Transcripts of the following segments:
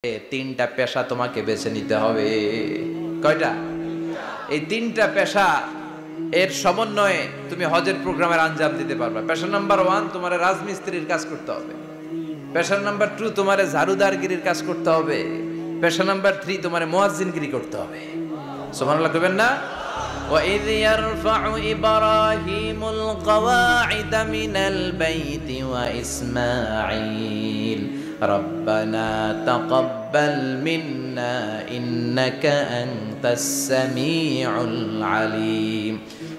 তিনটা পেশা তোমাকে বেছে নিতে হবে। কয়টা? এই তিনটা পেশা এর সমন্বয়ে তুমি হজের প্রোগ্রামের আঞ্জাম দিতে পারবে। পেশা নাম্বার 1 তোমার রাজমিস্ত্রির কাজ করতে হবে। পেশা নাম্বার 2 তোমার ঝাড়ুদারগিরির কাজ করতে হবে। পেশা নাম্বার 3 তোমার মুয়াজ্জিনগিরি করতে হবে। সুবহানাল্লাহ কইবেন না? وَإِذْ يَرْفَعُ إِبْرَاهِيمُ الْقَوَاعِدَ مِنَ الْبَيْتِ وَإِسْمَاعِيلُ رَبَّنَا تَقَبَّلْ مِنَّا إِنَّكَ أَنْتَ السَّمِيعُ الْعَلِيمُ।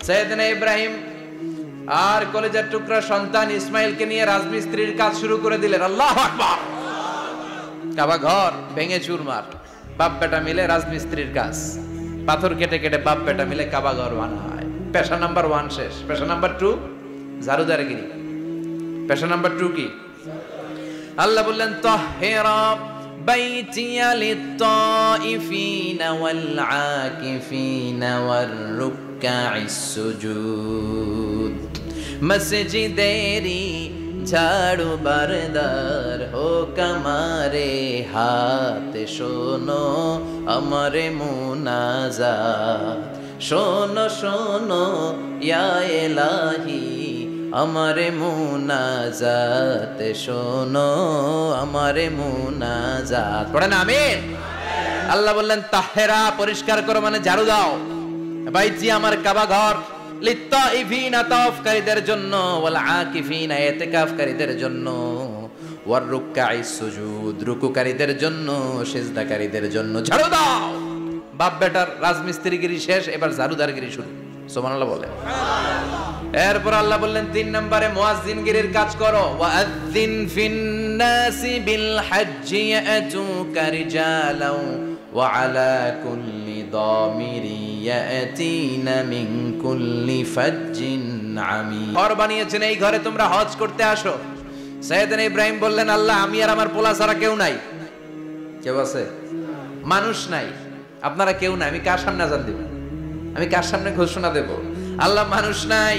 সাইয়েদনা ইব্রাহিম আর কলেজের টুকরা সন্তান ইসমাইলকে নিয়ে রাজমিস্ত্রির কাজ শুরু করে দিলেন। আল্লাহু আকবার। কাবা ঘর ভেঙে চুরমার, বাপ বেটা মিলে রাজমিস্ত্রির কাজ। পাথর কেটে কেটে বাপ বেটা মিলে কাবা ঘর বানায়। পেশা নাম্বার 1 শেষ। পেশা নাম্বার 2 ঝাড়ুদারগিরি। পেশা নাম্বার 2 কি? আল্লাহ বললেন তাহহিরা বাইতিয়া লিত-তাইফিনা ওয়াল-আকিফিনা ওয়ার-রুকআইস সুজুদ। মসজিদেরি ঝাড়ু বারদার হোক আমারে হাত, শোনো আমারে মুনাজাত। শোনো শোনো ইয়া ইলাহি আমারে মুনাজাত, শোনো আমারে মুনাজাত। পড়েন আমিন। আল্লাহ বললেন তাহহিরা পরিষ্কার করো মানে ঝাড়ু দাও। বাইতি আমার কাবা ঘর, লিত-তাইফিনা তাওয়াফকারীদের জন্য, ওয়াল আকিফিনা ইতিকাফকারীদের জন্য, ওয়ার রুকআইস সুজুদ রুকুকারীদের জন্য, সিজদাকারীদের জন্য ঝাড়ু দাও। বাপ বেটার রাজমিস্ত্রিগিরি শেষ, এবার ঝাড়ুদারগিরি শুরু। সুবহানাল্লাহ বলেন। এরপর আল্লাহ বললেন 3 নম্বরে মুয়াজ্জিনগিরির কাজ করো। ওয়াআযিন ফিন-নাসি বিল-হাজ্জি ইয়াতুকা রিজালাও ওয়া আলা কুল্লি দামিরি ইয়াতিনা মিন কুল্লি ফাজ্জিন আমিক। ঘর বানিয়েছেন, এই ঘরে তোমরা হজ করতে আসো। সাইয়েদনা ইব্রাহিম বললেন আল্লাহ আমি আর আমার পোলা ছাড়া কেউ নাই। কেউ আছে? মানুষ নাই, আপনারা কেউ নাই, আমি কার সামনে আযান দেব? আমি কার সামনে ঘোষণা দেব? আল্লাহ মানুষ নাই,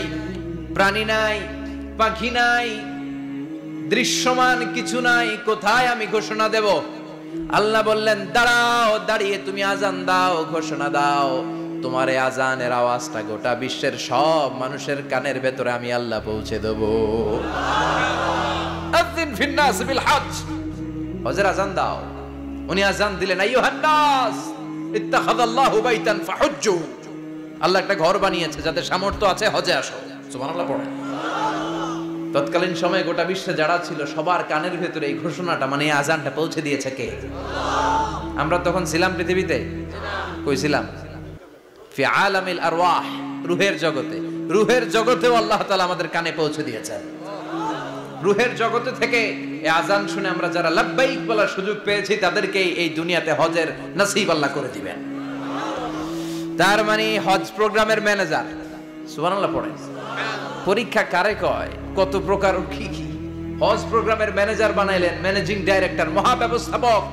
প্রাণী নাই, পাখি নাই, দৃশ্যমান কিছু নাই, কোথায় আমি ঘোষণা দেব? আল্লাহ বললেন দাঁড়াও, দাঁড়িয়ে তুমি আজান দাও, ঘোষণা দাও। তোমার এই আজানের আওয়াজটা গোটা বিশ্বের সব মানুষের কানের ভেতরে আমি আল্লাহ পৌঁছে দেব। আযিন ফিন-নাস বিল-হজ, হজের আজান দাও। উনি আজান দিলেন আইয়ুহান নাস ইত্তাখাযাল্লাহু বাইতান ফাহুজ্জু। আল্লাহ একটা ঘর বানিয়েছে, যাদের সামর্থ্য আছে হজে আসো। সুবহানাল্লাহ পড়ে। তৎকালীন সময়ে গোটা বিশ্বে যারা ছিল সবার কানের ভেতরে এই ঘোষণাটা মানে এই আজানটা পৌঁছে দিয়েছে কে? আমরা তখন ছিলাম পৃথিবীতে? কই ছিলাম? ফি আলামিল আরওয়াহ, রূহের জগতে। রূহের জগতেও আল্লাহ তাআলা আমাদের কানে পৌঁছে দিয়েছেন। রূহের জগতে থেকে এই আজান শুনে আমরা যারা লাব্বাইক বলার সুযোগ পেয়েছি তাদেরকে এই দুনিয়াতে হজের নসিব আল্লাহ করে দিবেন। তার মানে হজ প্রোগ্রামের ম্যানেজার। সুবহানাল্লাহ পড়ে। পরীক্ষা কারে কয়? কত প্রকার কি কি। হজ প্রোগ্রামের ম্যানেজার বানাইলেন, ম্যানেজিং ডাইরেক্টর, মহাব্যবস্থাপক।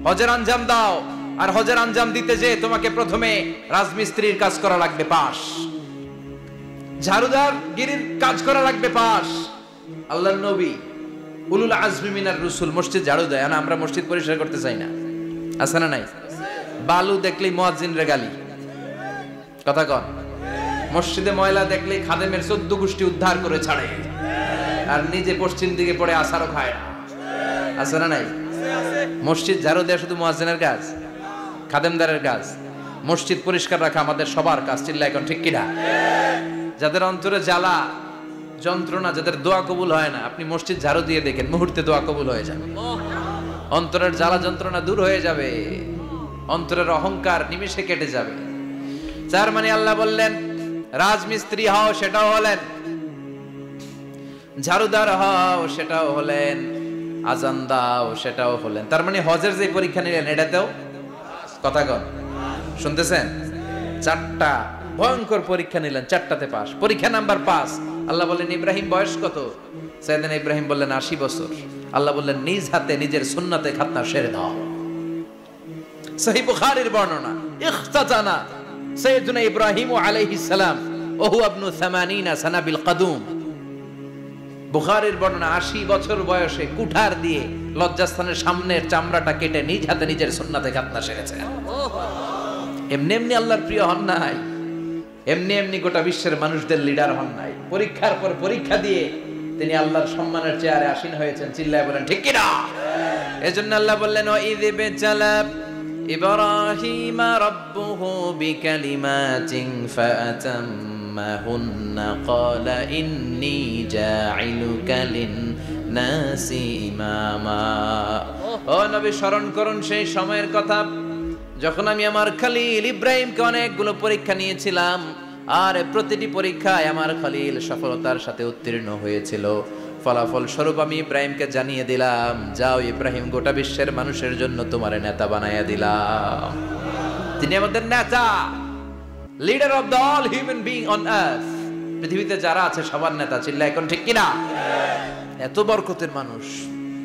হজের আঞ্জাম দাও, আর হজের আঞ্জাম দিতে যে তোমাকে প্রথমে রাজমিস্ত্রির কাজ করা লাগবে পাস, ঝাড়ুদার গিরির কাজ করা লাগবে পাস। আল্লাহর নবী উলুল আজমি মিনার রসুল মসজিদ ঝাড়ু দেয়, না আমরা মসজিদ পরিষ্কার করতে চাই না? আছে না নাই? বালু দেখলেই মুয়াজ্জিনরে গালি, কথা কন। মসজিদে ময়লা দেখলেই খাদেমের 14 গোষ্ঠী উদ্ধার করে ছাড়ে, আর নিজে পশ্চিম দিকে পড়ে আসারও খায় না। আছে না নাই? মসজিদ ঝাড়ু দেয়া শুধু মুয়াজ্জিনের কাজ? খাদেমদারের কাজ? মসজিদ পরিষ্কার রাখা আমাদের সবার কাজ। চিল্লা এখন ঠিক কিনা? যাদের অন্তরে জ্বালা যন্ত্রণা, যাদের দোয়া কবুল হয় না, আপনি মসজিদ ঝাড়ু দিয়ে দেখেন মুহূর্তে দোয়া কবুল হয়ে যাবে। অন্তরের জ্বালা যন্ত্রণা দূর হয়ে যাবে, অন্তরের অহংকার নিমেষে কেটে যাবে। তার মানে আল্লাহ বললেন রাজমিস্ত্রি হও, সেটাও হলেন। ঝাড়ুদার হও, সেটাও হলেন। আজান দাও, সেটাও হলেন। তার মানে হজের যে পরীক্ষা নিলেন এটাতেও, কথা কন, শুনতেছেন? 4টা ভয়ঙ্কর পরীক্ষা নিলেন, 4টাতে পাস। পরীক্ষা নাম্বার 5। আল্লাহ বললেন ইব্রাহিম বয়স কত? সাইয়েদনা ইব্রাহিম বললেন 80 বছর। আল্লাহ বললেন নিজ হাতে নিজের সুন্নাতে খাতনা সেরে দাও। সহিহ বুখারীর বর্ণনা, ইখতাতানা সাইয়েদনা ইব্রাহিম আলাইহিস সালাম ওয়া হুয়া ইবনু 80 সানা বিল কদুম। বুখারীর বর্ণনা 80 বছর বয়সে কুঠার দিয়ে লজ্জাস্থানের সামনের চামড়াটা কেটে নিজ হাতে নিজের সুন্নাতে খাতনা সেরেছেন। এমনি এমনি আল্লাহর প্রিয় হন নাই, এমনি এমনি গোটা বিশ্বের মানুষদের লিডার হন নাই। পরীক্ষার পর পরীক্ষা দিয়ে তিনি আল্লাহর সম্মানের চেয়ারে আসীন হয়েছেন। চিল্লায় বলেন ঠিক কিনা? এজন্য আল্লাহ বললেন ওয়াইয বিতালা ইব্রাহিমা রাব্বুহু বিকালিমাতিন ফাআতাম্মাহুন্না ক্বালা ইন্নী জাঈলুকা লিন-নাসি ইমামা। ও নবী, স্মরণ করুন সেই সময়ের কথা যখন আমি আমার খলিল ইব্রাহিমকে অনেকগুলো পরীক্ষা নিয়েছিলাম, আর প্রতিটি পরীক্ষায় আমার খলিল সফলতার সাথে উত্তীর্ণ হয়েছিল। ফলাফল স্বরূপ আমি ইব্রাহিমকে জানিয়ে দিলাম, যাও ইব্রাহিম, গোটা বিশ্বের মানুষের জন্য তোমার নেতা বানাইয়া দিলাম। তিনি আমাদের নেতা, leader of the all human being on earth. পৃথিবীতে যারা আছে সবার নেতা। চিল্লা এখন ঠিক কিনা? এত বরকতের মানুষ,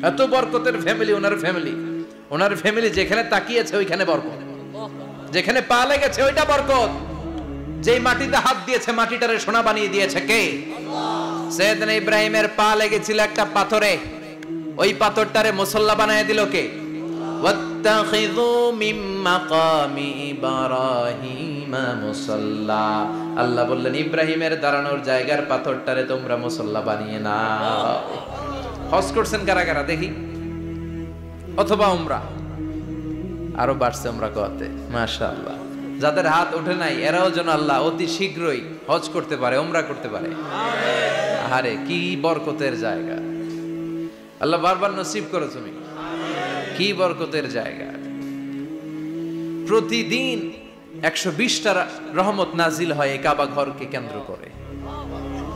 এত বরকতের ফ্যামিলি, ওনার ফ্যামিলি যেখানে তাকিয়েছে ওইখানে বরকত, যেখানে পা লেগেছে ওইটা বরকত। যেই মাটিতে হাত দিয়েছে মাটিটারে সোনা বানিয়ে দিয়েছে কে? সাইয়েদনা ইব্রাহিমের পা লেগেছিল একটা পাথরে, ওই পাথরটারে মুসল্লা বানিয়ে দিল কে? ওয়াত্তাখিযু মিন মাকামি ইব্রাহিমা মুসাল্লা। আল্লাহ বললেন ইব্রাহিমের দাঁড়ানোর জায়গার পাথরটারে তোমরা মুসল্লা বানিয়ে নাও। হজ করছেন কারা কারা দেখি? অথবা উমরা? আরো বাড়ছে উমরা করতে, মাশাআল্লাহ। যাদের হাত ওঠে নাই এরাও যেন আল্লাহ অতি শীঘ্রই হজ করতে পারে, উমরা করতে পারে। আরে কি বরকতের জায়গা, আল্লাহ বারবার নসিব করো তুমি। কি বরকতের জায়গা। প্রতিদিন 120টা রহমত নাজিল হয় এই কাবা ঘরকে কেন্দ্র করে।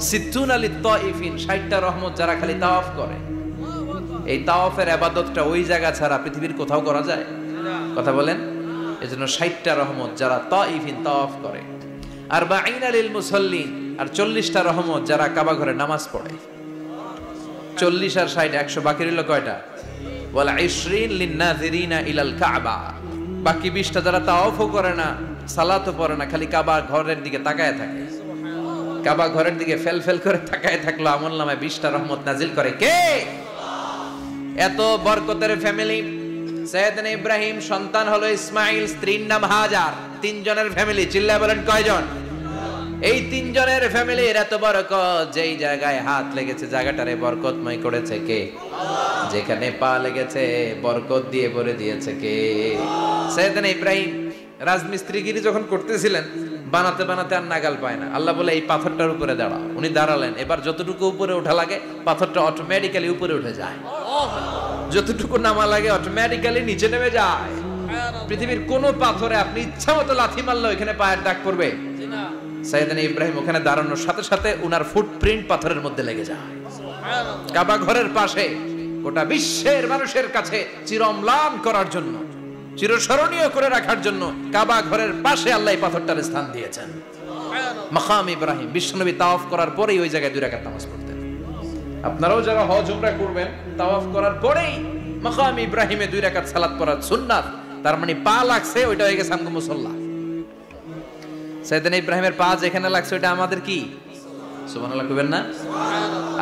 সিত্তুন আলী তাইফিন, 60টা রহমত যারা খালি তাওয়াফ করে। এই তাওয়াফের ইবাদতটা ওই জায়গা ছাড়া পৃথিবীর কোথাও করা যায়? কথা বলেন। এজন্য 60টা রহমত যারা তাইফিন তাওয়াফ করে। আর বাঈনা লিল মুসাল্লিন, আর 40টা রহমত যারা কাবা ঘরে নামাজ পড়ে। 40 আর 60 100, বাকি রইল কয়টা? ওয়াল 20 লিন-নাযিরিনা ইলাল কাবা। বাকি 20টা যারা তাওয়াফও করে না, সালাতও পড়ে না, খালি কাবা ঘরের দিকে তাকায় থাকে। কাবা ঘরের দিকে ফেল করে তাকায় থাকলো, আমলনামায় 20টা রহমত নাজিল করে কে? এত বরকতের ফ্যামিলি। সাইয়েদনা ইব্রাহিম সন্তান হলো ইসমাইল, স্ত্রীর নাম হাজার। 3 জনের ফ্যামিলি। চিল্লায় বলেন কয়জন? এই 3 জনের ফ্যামিলির এত বরকত, যেই জায়গায় হাত লেগেছে জায়গাটারে বরকতময় করেছে কে? যেখানে পা লেগেছে বরকত দিয়ে ভরে দিয়েছে কে? সাইয়েদনা ইব্রাহিম রাজমিস্ত্রিগিরি যখন করতেছিলেন, বানাতে বানাতে আর নাগাল পায় না। আল্লাহ বলে এই পাথরটার উপরে দাঁড়াও। উনি দাঁড়ালেন। এবার যতটুকু উপরে ওঠা লাগে পাথরটা অটোমেটিক্যালি উপরে উঠে যায়, যতটুকু নামা লাগে অটোমেটিক্যালি নিচে নেমে যায়। পৃথিবীর কোন পাথরে আপনি ইচ্ছা মতো লাথি মারলে ওখানে পায়ের দাগ পড়বে? সাইয়েদনা ইব্রাহিম ওখানে দাঁড়ানোর সাথে সাথে উনার ফুটপ্রিন্ট পাথরের মধ্যে লেগে যায়। কাবা ঘরের পাশে গোটা বিশ্বের মানুষের কাছে চিরম্লান করার জন্য, চিরস্মরণীয় করে রাখার জন্য কাবা ঘরের পাশে আল্লাহ এই পাথরটার স্থান দিয়েছেন। মাকাম ইব্রাহিম। বিশ্বনবী তাওয়াফ করার পরেই ওই জায়গায় 2 রাকাত নামাজ পড়তেন। আপনারাও যারা হজ উমরা করবেন, তাওয়াফ করার পরেই মাকাম ইব্রাহিমে 2 রাকাত সালাত পড়া সুন্নাত। তার মানে পা লাগছে, ওইটা হয়ে গেছে আমগো মুসাল্লা। সাইয়েদনা ইব্রাহিমের পা যেখানে লাগছে ওটা আমাদের কি? সুবহানাল্লাহ কইবেন না?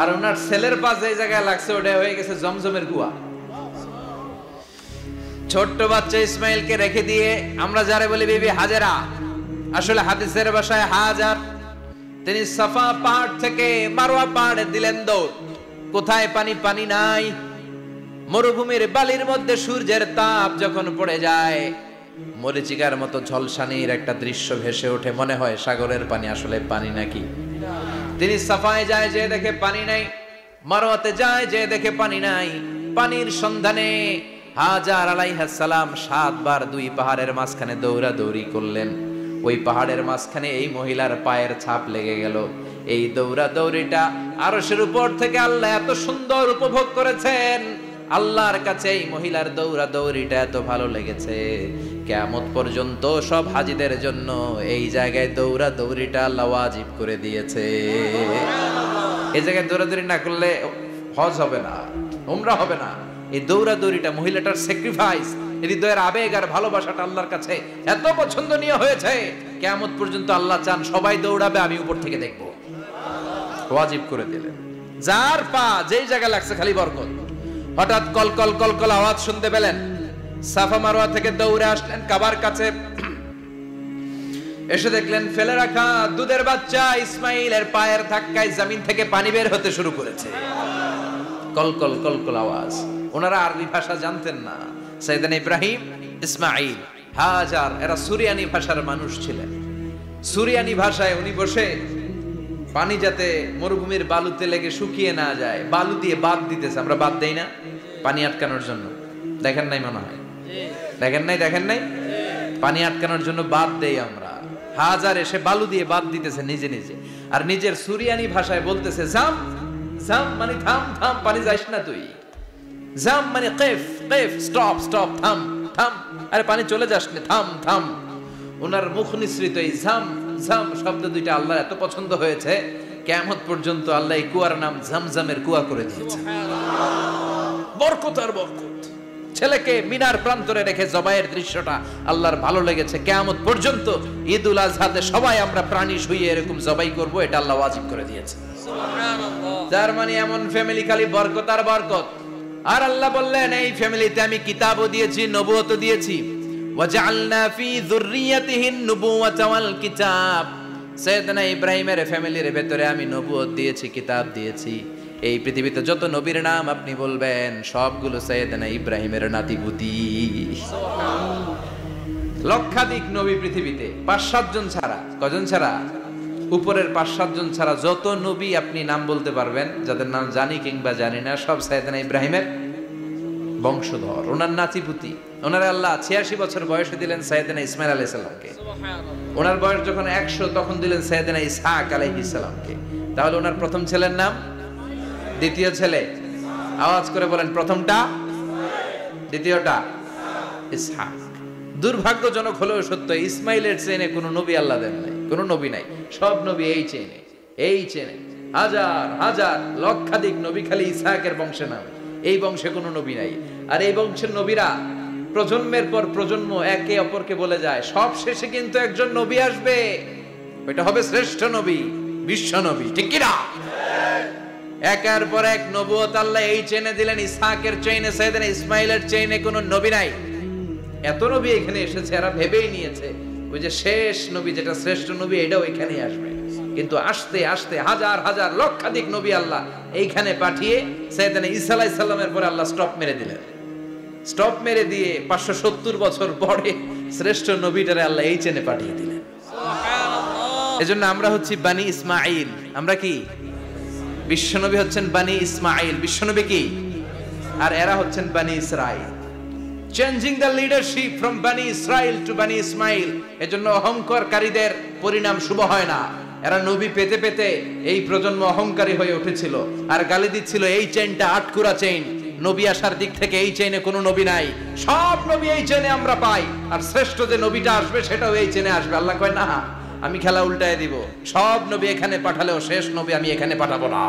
আর ওনার ছেলের পা যে জায়গায় লাগছে ওটা হয়ে গেছে জমজমের কুয়া। ছোট্ট বাচ্চা ইসমাইলকে রেখে দিয়ে আমরা যারে বলি বিবি হাজেরা, আসলে হাদিসের ভাষায় হাজার, তিনি সাফা পাহাড় থেকে মারওয়া পাহাড়ে দিলেন দৌড়। কোথায় পানি? পানি নাই। মরুভূমির বালির মধ্যে সূর্যের তাপ যখন পড়ে যায়, মরিচিকার মতো ঝলসানির একটা দৃশ্য ভেসে ওঠে, মনে হয় সাগরের পানি, আসলে পানি নাকি। তিনি সাফায় যায়, যে দেখে পানি নাই। মারওয়াতে যায়, যে দেখে পানি নাই। পানির সন্ধানে হাজার আলাইহিস সালাম 7 বার 2 পাহাড়ের মাঝখানে দৌড়াদৌড়ি করলেন। ওই পাহাড়ের মাঝখানে এই মহিলার পায়ের ছাপ লেগে গেল। এই দৌড়াদৌড়িটা আরশের উপর থেকে আল্লাহ এত সুন্দর উপভোগ করেছেন। আল্লাহর কাছে এই মহিলার দৌড়াদৌড়িটা এত ভালো লেগেছে, কিয়ামত পর্যন্ত সব হাজীদের জন্য এই জায়গায় দৌড়াদৌড়িটা আল্লাহ ওয়াজিব করে দিয়েছে। এই জায়গায় দৌড়াদৌড়ি না করলে হজ হবে না, উমরা হবে না। এই দৌড়াদৌড়িটা, মহিলাটার স্যাক্রিফাইস, হৃদয়ের আবেগ আর ভালোবাসাটা আল্লাহর কাছে এত পছন্দনীয় হয়েছে, কিয়ামত পর্যন্ত আল্লাহ চান সবাই দৌড়াবে, আমি উপর থেকে দেখব। ওয়াজিব করে দিলেন। যার পা যেই জায়গায় লাগছে খালি বরকত। হঠাৎ কলকল কলকল আওয়াজ শুনতে পেলেন, সাফা মারওয়া থেকে দৌড়ে আসলেন কাবার কাছে, এসে দেখলেন ফেলে রাখা দুধের বাচ্চা ইসমাইলের পায়ের ধাক্কায় জমিন থেকে পানি বের হতে শুরু করেছে। কলকল কলকল আওয়াজ। ওনারা আরবি ভাষা জানতেন না। সাইয়েদনা ইব্রাহিম, ইসমাইল, হাজার এরা সুরিয়ানি ভাষার মানুষ ছিলেন। সুরিয়ানি ভাষায় উনি বসে পানি যাতে মরুভূমির বালুতে লেগে শুকিয়ে না যায়, বালু দিয়ে বাদ দিতেছে। আমরা বাদ দেই না পানি আটকানোর জন্য? দেখেন নাই মনে হয়? দেখেন নাই পানি আটকানোর জন্য বাদ দেই আমরা। হাজার এসে বালু দিয়ে বাদ দিতেছে নিজে নিজে, আর নিজের সুরিয়ানি ভাষায় বলতেছে জাম জাম মানে থাম থাম, পানি যাইস না তুই। জাম মানে কেফ কেফ, স্টপ স্টপ, থাম থাম, আরে পানি চলে যাস না, থাম থাম। ওনার মুখ নিঃসৃত এই জাম জাম শব্দ দুইটা আল্লাহ এত পছন্দ হয়েছে, কিয়ামত পর্যন্ত আল্লাহ এই কুয়ার নাম জামজামের কুয়া করে দিয়েছে। বরকত আর বরকত। ছেলেকে মিনার প্রান্তরে রেখে জবাইয়ের দৃশ্যটা আল্লাহর ভালো লেগেছে। কিয়ামত পর্যন্ত ঈদুল আজহাতে সবাই আমরা প্রাণী শুইয়ে এরকম জবাই করব, এটা আল্লাহ ওয়াজিব করে দিয়েছে। তার মানে এমন ফ্যামিলি খালি বরকত আর বরকত। আর আল্লাহ বললেন এই ফ্যামিলিতে আমি কিতাবও দিয়েছি, নবুয়তও দিয়েছি। ওয়াজআলনা ফি যুররিয়াতিহিন নুবুওয়াতা ওয়াল কিতাব। সাইয়েদনা ইব্রাহিমের ফ্যামিলির ভেতরে আমি নবুয়ত দিয়েছি, কিতাব দিয়েছি। এই পৃথিবীতে যত নবীর নাম আপনি বলবেন সবগুলো সাইয়েদনা ইব্রাহিমের নাতিপুতি। লক্ষাধিক নবী পৃথিবীতে, 5-7 জন ছাড়া। কজন ছাড়া? উপরের 5-7 জন ছাড়া যত নবী আপনি নাম বলতে পারবেন, যাদের নাম জানি কিংবা জানি না, সব সাইয়েদনা ইব্রাহিমের বংশধর, ওনার নাতিপুতি। ওনার আল্লাহ 86 বছর বয়সে দিলেন সাইয়েদনা ইসমাইল আলাইহিস সালামকে। ওনার বয়স যখন 100 তখন দিলেন সাইয়েদনা ইসহাক আলাইহিস সালামকে। তাহলে ওনার প্রথম ছেলের নাম? দ্বিতীয় ছেলে? আওয়াজ করে বলেন, প্রথমটা? দ্বিতীয়টা? ইসহাক। দুর্ভাগ্যজনক হলেও সত্য, ইসমাইলের চেনে কোনো নবী আল্লাহ দেন নাই, কোনো নবী নাই। সব নবী এই চেনে হাজার হাজার লক্ষাধিক নবী খালি ইসহাকের বংশে নামে। এই বংশে কোনো নবী নাই। আর এই বংশের নবীরা প্রজন্মের পর প্রজন্ম একে অপরকে বলে যায়, সব শেষে কিন্তু একজন নবী আসবে, ওইটা হবে শ্রেষ্ঠ নবী, বিশ্ব নবী। ঠিক কি না? একের পর এক নবুয়ত আল্লাহ এই চেনে দিলেন। ইসহাকের চেইনে, সাইয়েদনা ইসমাইলের চেইনে কোনো নবী নাই। এত নবী এখানে এসেছে, এরা ভেবেই নিয়েছে ওই যে শেষ নবী যেটা শ্রেষ্ঠ নবী এটাও এখানেই আসবে। কিন্তু আস্তে আস্তে হাজার হাজার লক্ষাধিক নবী আল্লাহ এইখানে পাঠিয়ে সাইয়েদনা ঈসা আলাইহিস সালামের পরে আল্লাহ স্টপ মেরে দিলেন। স্টপ মেরে দিয়ে 570 বছর পরে শ্রেষ্ঠ নবীটারে আল্লাহ এই চেনে পাঠিয়ে দিলেন। এজন্য আমরা হচ্ছি বানি ইসমাইল। আমরা কি? বিশ্বনবী হচ্ছেন বানি ইসমাইল, বিশ্বনবী কি? আর এরা হচ্ছেন বানি Israil. Changing the leadership from বানি ইসরাইল টু বানি ইসমাইল। এজন্য অহংকারকারীদের পরিণাম শুভ হয় না। এরা নবী পেতে পেতে এই প্রজন্ম অহংকারী হয়ে উঠেছিল আর গালি দিচ্ছিল এই চেইনটা আটকুরা চেইন, নবী আসার দিক থেকে এই চেইনে কোনো নবী নাই, সব নবী এই চেইনে আমরা পাই, আর শ্রেষ্ঠ যে নবীটা আসবে সেটাও এই চেইনে আসবে। আল্লাহ কয় না, আমি খেলা উল্টায় দিব, সব নবী এখানে পাঠালেও শেষ নবী আমি এখানে পাঠাবো না।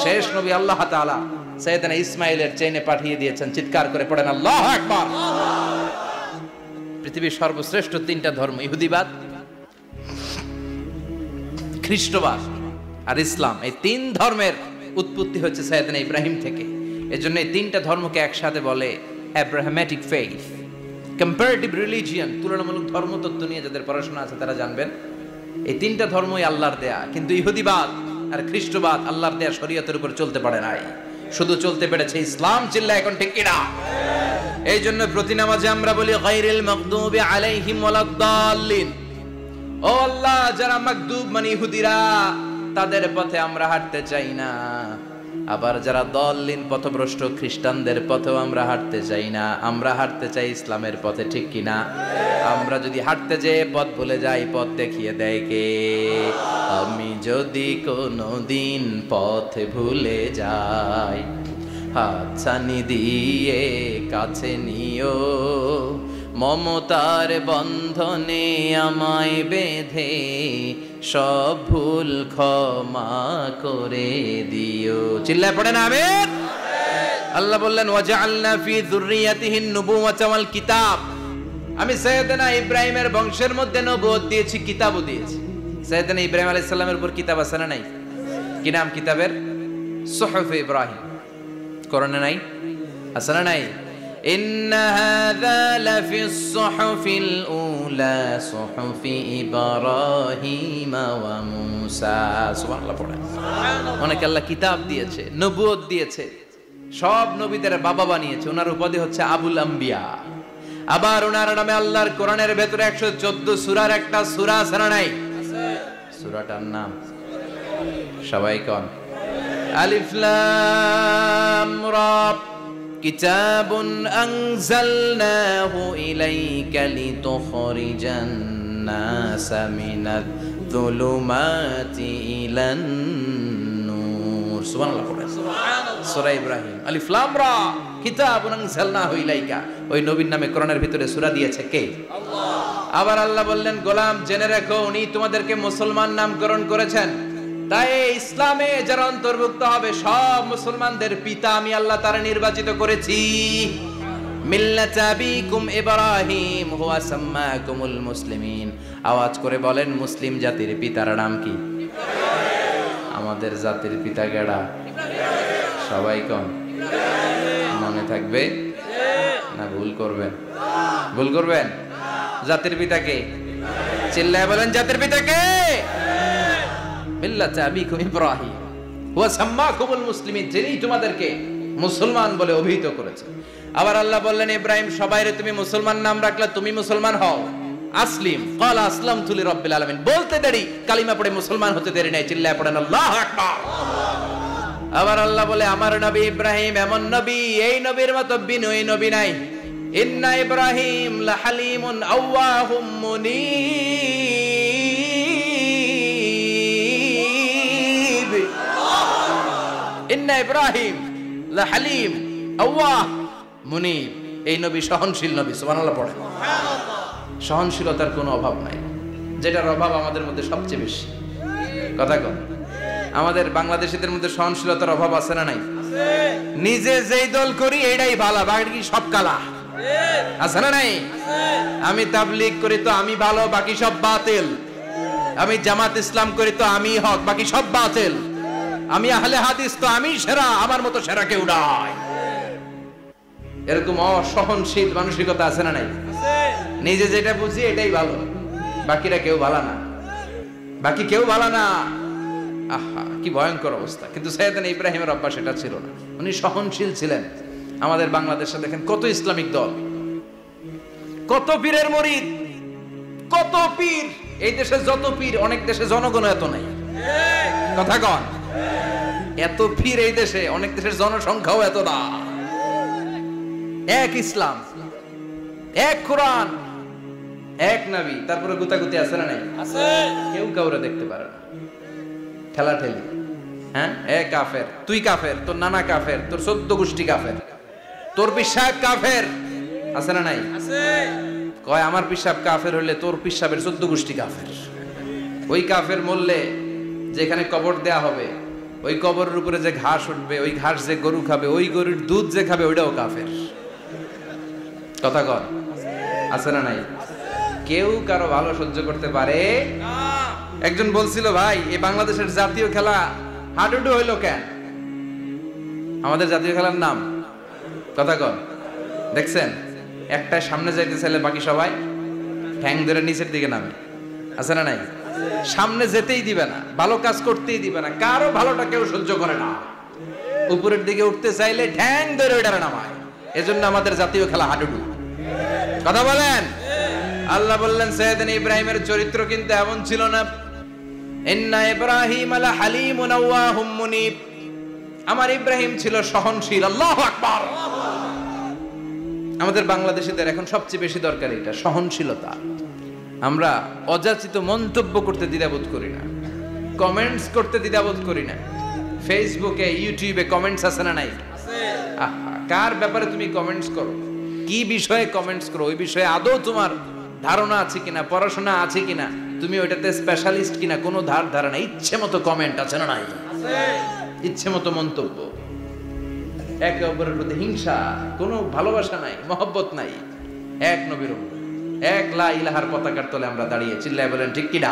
শেষ নবী আল্লাহ তাআলা সাইয়েদনা ইসমাইলের চেইনে পাঠিয়ে দিয়েছেন। চিৎকার করে পড়েন আল্লাহু আকবার। পৃথিবীর সর্বশ্রেষ্ঠ 3টা ধর্ম, ইহুদিবাদ, খ্রিস্টবাদ আর ইসলাম, এই 3 ধর্মের উৎপত্তি হচ্ছে সাইয়েদনা ইব্রাহিম থেকে। এজন্য এই 3টা ধর্মকে একসাথে বলে অ্যাব্রাহামেটিক ফেইথ। কম্পারেটিভ রিলিজিয়ন, তুলনামূলক ধর্মতত্ত্ব নিয়ে যাদের পড়াশোনা আছে তারা জানবেন এই 3টা ধর্মই আল্লাহর দেয়া। কিন্তু ইহুদিবাদ আর খ্রিস্টবাদ আল্লাহর দেয়া শরীয়তের উপর চলতে পারে নাই, শুধু চলতে পেরেছে ইসলাম। চিল্লা এখন ঠিক কিনা? এই জন্য প্রতি নামাজে আমরা বলি গায়রিল মাগদুবি আলাইহিম ওয়ালাদ-দাল্লিন। ও আল্লাহ, যারা মাগদুব মানে ইহুদিরা, তাদের পথে আমরা হাঁটতে চাই না। আবার যারা দল্লিন পথভ্রষ্ট খ্রিস্টানদের পথেও আমরা হাঁটতে চাই না। আমরা হাঁটতে চাই ইসলামের পথে। ঠিক কিনা? আমরা যদি হাঁটতে যেয়ে পথ ভুলে যাই, পথ দেখিয়ে দেয় কে? আমি যদি কোনোদিন পথ ভুলে যাই, হাতছানি দিয়ে কাছে নিও, মমতার বন্ধনে আমায় বেঁধে সব ভুল ক্ষমা করে দিও। চিল্লায় পড়েন আমিন। আল্লাহ বললেন ওয়াজআলনা ফি যুররিয়াতিহিন নুবুওয়াতা ওয়াল কিতাব। আমি সাইয়েদনা ইব্রাহিমের বংশের মধ্যে নবুয়ত দিয়েছি, কিতাবও দিয়েছি। সাইয়েদনা ইব্রাহিম আলাইহিস সালামের উপর কিতাব আছে না নাই? কি নাম কিতাবের? সুহফ ইব্রাহিম, কোরআনে নাই? আছে না নাই? ইন্না হাযা লাফিস সুহফিল উলা সুহফি ইব্রাহিম ওয়া মূসা। সুবহানাল্লাহ পড়েন। অনেক আল্লাহ কিতাব দিয়েছে, নবুয়ত দিয়েছে, সব নবীদের বাবা বানিয়েছে। ওনার উপাধি হচ্ছে আবুল আম্বিয়া। আবার ওনার নামে আল্লাহর কোরআনের ভেতরে 114 সূরার একটা সূরা আছে না নাই? সূরাটার নাম সবাই কোন? আলিফ লাম রা। কিতাবুন আনজালনাহু ইলাইকা লিতুখরিজান নাসা মিনাজ যুলুমাতি ইলান নূর। সুবহানাল্লাহ পড়েন। সূরা ইব্রাহিম, আলিফ লাম রা, কিতাবুন আনজালনাহু ইলাইকা। ওই নবীর নামে কোরআনের ভিতরে সূরা দিয়েছে কে? আল্লাহ। আবার আল্লাহ বললেন, গোলাম জেনে রাখো, উনি তোমাদেরকে মুসলমান নামকরণ করেছেন। তাই ইসলামে যারা অন্তর্ভুক্ত হবে সব মুসলমানদের পিতা আমি আল্লাহ তারা নির্বাচিত করেছি। মিল্লাত আবিকুম ইব্রাহিম হুয়া সাম্মাকুমুল মুসলিমিন। আওয়াজ করে বলেন, মুসলিম জাতির পিতার নাম কি? আমাদের জাতির পিতা কেডা? সবাই কোন? মনে থাকবে না ভুল করবেন? ভুল করবেন? জাতির পিতা কে? চিল্লায় বলেন, জাতির পিতা কে? মিল্লাত আবিকুম ইব্রাহিম ওয়া সাম্মাকুমুল মুসলিমিন, যিনি তোমাদেরকে মুসলমান বলে অভিহিত করেছেন। আবার আল্লাহ বললেন, ইব্রাহিম সবাইরে তুমি মুসলমান নাম রাখলে, তুমি মুসলমান হও। আসলিম ক্বালা আসলামতু লিরাব্বিল আলামিন বলতে দেরি, কালিমা পড়ে মুসলমান হতে দেরি নাই। চিল্লায় পড়েন আল্লাহু আকবার। আবার আল্লাহ বলে, আমার নবী ইব্রাহিম এমন নবী, এই নবীর মতো বিনয়ী নবী নাই। ইন্না ইব্রাহিম লাহালিমুন আওয়াহুম মুনীব। ইন্না ইব্রাহিম লাহালিম আওয়াহ মুনীব। এই নবী সহনশীল নবী। সুবহানাল্লাহ পড়ে। সহনশীলতার কোনো অভাব নাই, যেটার অভাব আমাদের মধ্যে সবচেয়ে বেশি। কথা কন, আমাদের বাংলাদেশীদের মধ্যে সহনশীলতার অভাব আছে না নাই? নিজে যেই দল করি এটাই ভালো, বাকি সব কালা। আছে না নাই? আমি তাবলীগ করি তো আমি ভালো, বাকি সব বাতিল। আমি জামাত ইসলাম করি তো আমি হক, বাকি সব বাতিল। আমি আহলে হাদিস তো আমি সেরা, আমার মতো সেরা কেউ নাই। এরকম অসহনশীল মানসিকতা আছে না নাই? নিজে যেটা বুঝি এটাই ভালো, বাকিরা কেউ ভালো না, বাকি কেউ ভালো না। আহা, কি ভয়ঙ্কর অবস্থা। কিন্তু সাইয়েদনা ইব্রাহিমের অভ্যাস এটা ছিল না, উনি সহনশীল ছিলেন। আমাদের বাংলাদেশে দেখেন কত ইসলামিক দল, কত পীরের মুরিদ, কত পীর। এই দেশে যত পীর, অনেক দেশে জনগণ এত নাই। কথা কন, এত পীর এই দেশে, অনেক দেশের জনসংখ্যাও এত না। এক ইসলাম, এক কোরআন, এক নবী, তারপরে গুতাগুতি আছে না নাই? আছে। কেউ কাউরে দেখতে পারে না, ঠেলা ঠেলি। হ্যাঁ, এ কাফের, তুই কাফের, তোর নানা কাফের, তোর 14 গোষ্ঠী কাফের, তোর পিসাব কাফের। আছে না নাই? আছে। কয় আমার পিসাব কাফের হলে তোর পিসাবের 14 গোষ্ঠী কাফের। ওই কাফের মরলে যেখানে কবর দেয়া হবে, ওই কবরের উপরে যে ঘাস উঠবে, ওই ঘাস যে গরু খাবে, ওই গরুর দুধ যে খাবে, ওইটাও কাফের। কথা কর, আছে না নাই? কেউ কারো ভালো সহ্য করতে পারে না। একজন বলছিল, ভাই এই বাংলাদেশের জাতীয় খেলা হাডুডু হইলো কেন? আমাদের জাতীয় খেলার নাম, কথা কর, দেখছেন? একটা সামনে যাইতে চাইলে বাকি সবাই ঠ্যাং ধরে নিচের দিকে নামে। আছে না নাই? সামনে যেতেই দিবে না, ভালো কাজ করতেই দিবে না, কারো ভালোটা কেউ সহ্য করে না। উপরের দিকে উঠতে চাইলে ঠ্যাং ধরে ওইটারে নামায়। এজন্য আমাদের জাতীয় খেলা হাডুডু। কথা বলেন। আল্লাহ বললেন, সাইয়েদনা ইব্রাহিমের চরিত্র কিন্তু এমন ছিল না। ইন্না ইব্রাহিম লাহালিমুন আওয়াহুম মুনীব। আমার ইব্রাহিম ছিল সহনশীল। আল্লাহু আকবার। আমাদের বাংলাদেশীদের এখন সবচেয়ে বেশি দরকার এটা, সহনশীলতা। আমরা অযাচিত মন্তব্য করতে দ্বিধাবোধ করি না, কমেন্টস করতে দ্বিধাবোধ করি না। ফেসবুকে, ইউটিউবে কমেন্টস আছে না নাই? আহা, কার ব্যাপারে তুমি কমেন্টস করো, কি বিষয়ে কমেন্টস করো, ওই বিষয়ে আদৌ তোমার ধারণা আছে কিনা, পড়াশোনা আছে কিনা, তুমি ওইটাতে স্পেশালিস্ট কিনা, কোনো ধারণা। ইচ্ছে মতো কমেন্ট আছে না নাই? ইচ্ছে মতো মন্তব্য, একে অপরের প্রতি হিংসা, কোনো ভালোবাসা নাই, মহব্বত নাই। এক নবীর এক লা ইলাহার পতাকার তলে আমরা দাঁড়িয়ে, চিল্লায় বলেন ঠিক কিনা?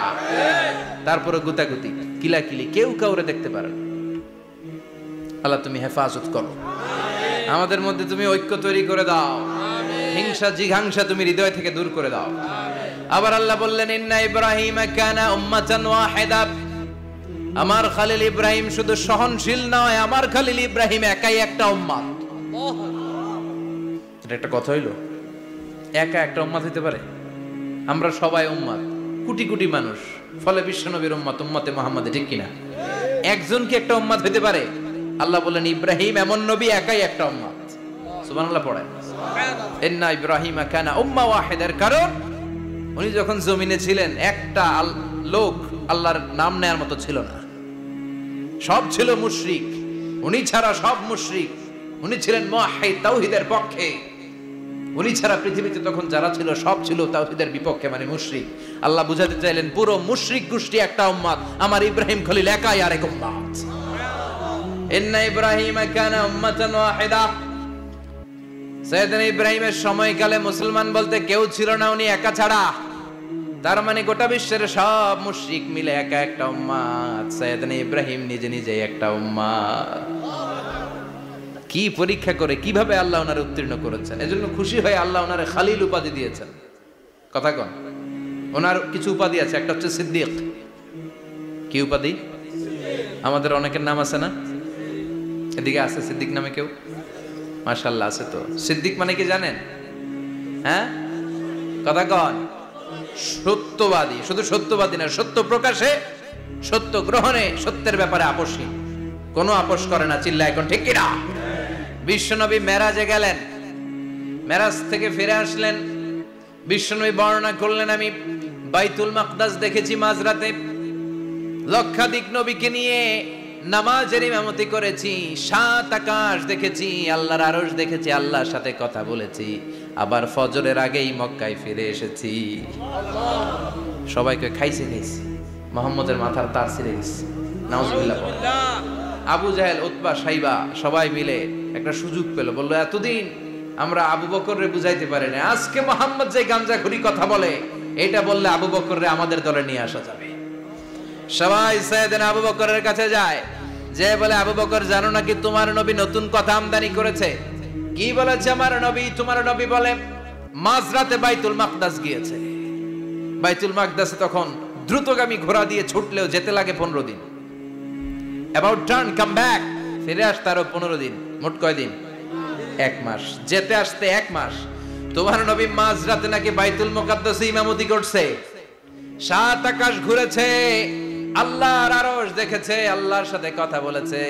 তারপরে গুতাগুতি, কিলাকিলি, কেউ কাউরে দেখতে পারে না। আল্লাহ তুমি হেফাজত করো, আমাদের মধ্যে তুমি ঐক্য তৈরি করে দাও, হিংসা জিঘাংসা তুমি হৃদয় থেকে দূর করে দাও। আবার আল্লাহ বললেন ইন্না ইব্রাহিম কানা উম্মাতান ওয়াহিদা, আমার খলিল ইব্রাহিম শুধু সহনশীল নয়, আমার খলিল ইব্রাহিম একাই একটা উম্মত। এটা একটা কথা হইলো, একা একটা উম্মত হইতে পারে? আমরা সবাই উম্মত, কোটি কোটি মানুষ, ফলে বিশ্বনবীর উম্মত, উম্মতে মুহাম্মাদে, ঠিক কিনা? একজন কি একটা উম্মত হইতে পারে? আল্লাহ বলেন ইব্রাহিম এমন নবী, একাই একটা উম্মত। সুবহানাল্লাহ পড়েন, ইন্না ইব্রাহিম কানা উম্মা ওয়াহিদার, কারণ উনি যখন জমিনে ছিলেন একটা লোক আল্লাহর নাম নেয়ার মতো ছিল না, সব ছিল মুশরিক, উনি ছাড়া সব মুশরিক। উনি ছিলেন মুওয়াহহিদ, তাওহীদের পক্ষে। উনি ছাড়া পৃথিবীতে তখন যারা ছিল সব ছিল তাওহীদের বিপক্ষে, মানে মুশরিক। আল্লাহ বুঝাতে চাইলেন পুরো মুশরিক গোষ্ঠী একটা উম্মত, আমার ইব্রাহিম খলিল একাই আরেক উম্মত। ইন্না ইব্রাহিম কানা উম্মাতান ওয়াহিদা, সাইয়েদনা ইব্রাহিমের সময়কালে মুসলমান বলতে কেউ ছিল না, উনি একা ছাড়া। তার মানে গোটা বিশ্বের সব মুশরিক মিলে একা একটা উম্মত, সাইয়েদনা ইব্রাহিম নিজে নিজে একটা উম্মত। কি পরীক্ষা করে কিভাবে আল্লাহ ওনারে উত্তীর্ণ করেছেন, এজন্য খুশি হয়ে আল্লাহ ওনারে খালিল উপাধি দিয়েছেন। কথা কন, ওনার কিছু উপাধি আছে, একটা হচ্ছে সিদ্দিক। কি উপাধি? আমাদের অনেকের নাম আছে না? এদিকে আছে সিদ্দিক নামে কেউ? মাশাআল্লাহ আছে। তো সিদ্দিক মানে কি জানেন? হ্যাঁ, কথা কন। সত্যবাদী, শুধু সত্যবাদী না, সত্য প্রকাশে, সত্য গ্রহণে, সত্যের ব্যাপারে আপোষহীন, কোনো আপোষ করে না। চিল্লা এখন ঠিক কিনা? বিশ্বনবী মেরাজে গেলেন, মেরাজ থেকে ফিরে আসলেন, বিশ্বনবী বর্ণনা করলেন আমি বাইতুল মাকদাস দেখেছি মাঝরাতে, লক্ষাধিক নবীকে নিয়ে নামাজের ইমামতি করেছি, 7 আকাশ দেখেছি, আল্লাহর আরশ দেখেছি, আল্লাহর সাথে কথা বলেছি, আবার ফজরের আগেই মক্কায় ফিরে এসেছি। সবাইকে খাইছে মুহাম্মদের মাথার তার ছিঁড়ে গেছে, নাউজুবিল্লাহ। আবু জাহেল, উতবা, সাইবা সবাই মিলে একটা সুযোগ পেল, বললো এতদিন আমরা আবু বকররে বুঝাইতে পারি না, আজকে মুহাম্মদ যে গাঞ্জাখুরি কথা বলে, এটা বললে আবু বকররে আমাদের দলে নিয়ে আসা যাবে। সবাই সাইয়েদনা আবু বকরের কাছে যায়, যে বলে আবু বকর জানো নাকি তোমার নবী নতুন কথা আমদানি করেছে? কি বলেছে আমার নবী? তোমার নবী বলে মাঝরাতে বাইতুল মাকদাস গিয়েছে। বাইতুল মাকদাসে তখন দ্রুতগামী ঘোড়া দিয়ে ছুটলেও যেতে লাগে 15 দিন। অ্যাবাউট টার্ন কাম ব্যাক, ফিরে আসতে আরো 15 দিন, মোট কয় দিন? 1 মাস, যেতে আসতে 1 মাস। তোমার নবী মাঝরাতে নাকি বাইতুল মুকাদ্দাসে ইমামতি করছে, 7 আকাশ ঘুরেছে, আল্লাহর আরশ দেখেছে, আল্লাহর সাথে কথা বলেছে,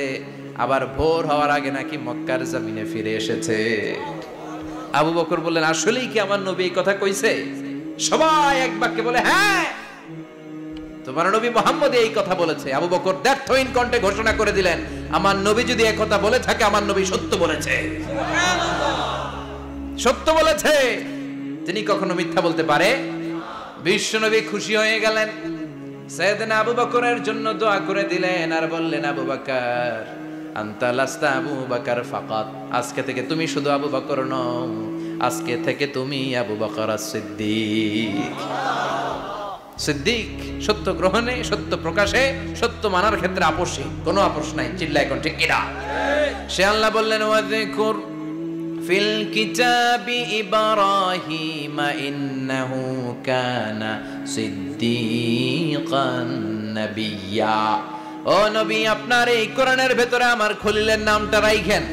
আবার ভোর হওয়ার আগে নাকি মক্কার জমিনে ফিরে এসেছে। আবু বকর বললেন আসলেই কি আমার নবী এই কথা কইছে? সবাই এক বাক্যে বলে হ্যাঁ, তোমার নবী মুহাম্মদ এই কথা বলেছে। আবু বকর দ্ব্যর্থহীন কণ্ঠে ঘোষণা করে দিলেন, আমার নবী যদি এই কথা বলে থাকে, আমার নবী সত্য বলেছে, সত্য বলেছে, তিনি কখনো মিথ্যা বলতে পারে? বিশ্বনবী খুশি হয়ে গেলেন, সাইয়েদনা আবু বকরের জন্য দোয়া করে দিলেন, আর বললেন আবু বকর আনতা লাস্তা আবু বকর ফাকাত, আজকে থেকে তুমি শুধু আবু বকর নও, আজকে থেকে তুমি আবু বকর as-সিদ্দিক। সিদ্দিক সত্য গ্রহণে, সত্য প্রকাশে, সত্য মানার ক্ষেত্রে আপোষহীন, কোনো আপোষ নাই। চিল্লা এখন ঠিক কিনা? সে আল্লাহ বললেন ওয়াযকুর ফিল কিতাবি ইব্রাহিম ইন্নাহু কানা সিদ্দিকান নাবিয়্যা। ও নবী, আপনার এই কোরআনের ভেতরে আমার খলিলের নামটা রাখেন,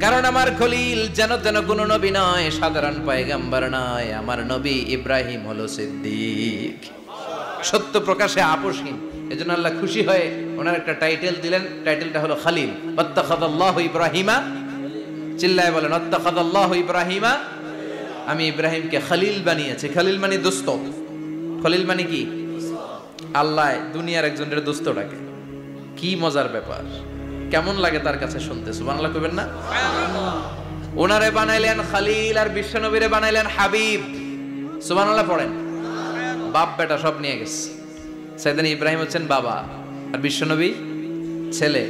কারণ আমার খলিল যেন তেন কোন নবী নয়, সাধারণ পয়গম্বর নয়, আমার নবী ইব্রাহিম হলো সিদ্দিক, সত্য প্রকাশে আপোষহীন। এজন্য আল্লাহ খুশি হয়ে ওনার একটা টাইটেল দিলেন, টাইটেলটা হলো খালিল। ওয়াত্তাখাযাল্লাহু ইব্রাহিমা, চিল্লায় বলেন ওয়াত্তাখাযাল্লাহু ইব্রাহিমা, আমি ইব্রাহিমকে খালিল বানিয়েছি। খালিল মানে দোস্ত। খলিল মানে কি? আল্লাহ দুনিয়ার একজনের দোস্ত ডাকে, কি মজার ব্যাপার, কেমন লাগে তার কাছে শুনতে? সুবহানাল্লাহ কইবেন না? ওনারে বানাইলেন খালিল, আর বিশ্বনবীরে বানাইলেন হাবিব। সুবহানাল্লাহ পড়েন। বাপ বেটা সব নিয়ে গেছে। সাইয়েদনা ইব্রাহিম হচ্ছেন বাবা, আর বিশ্বনবী ছেলে।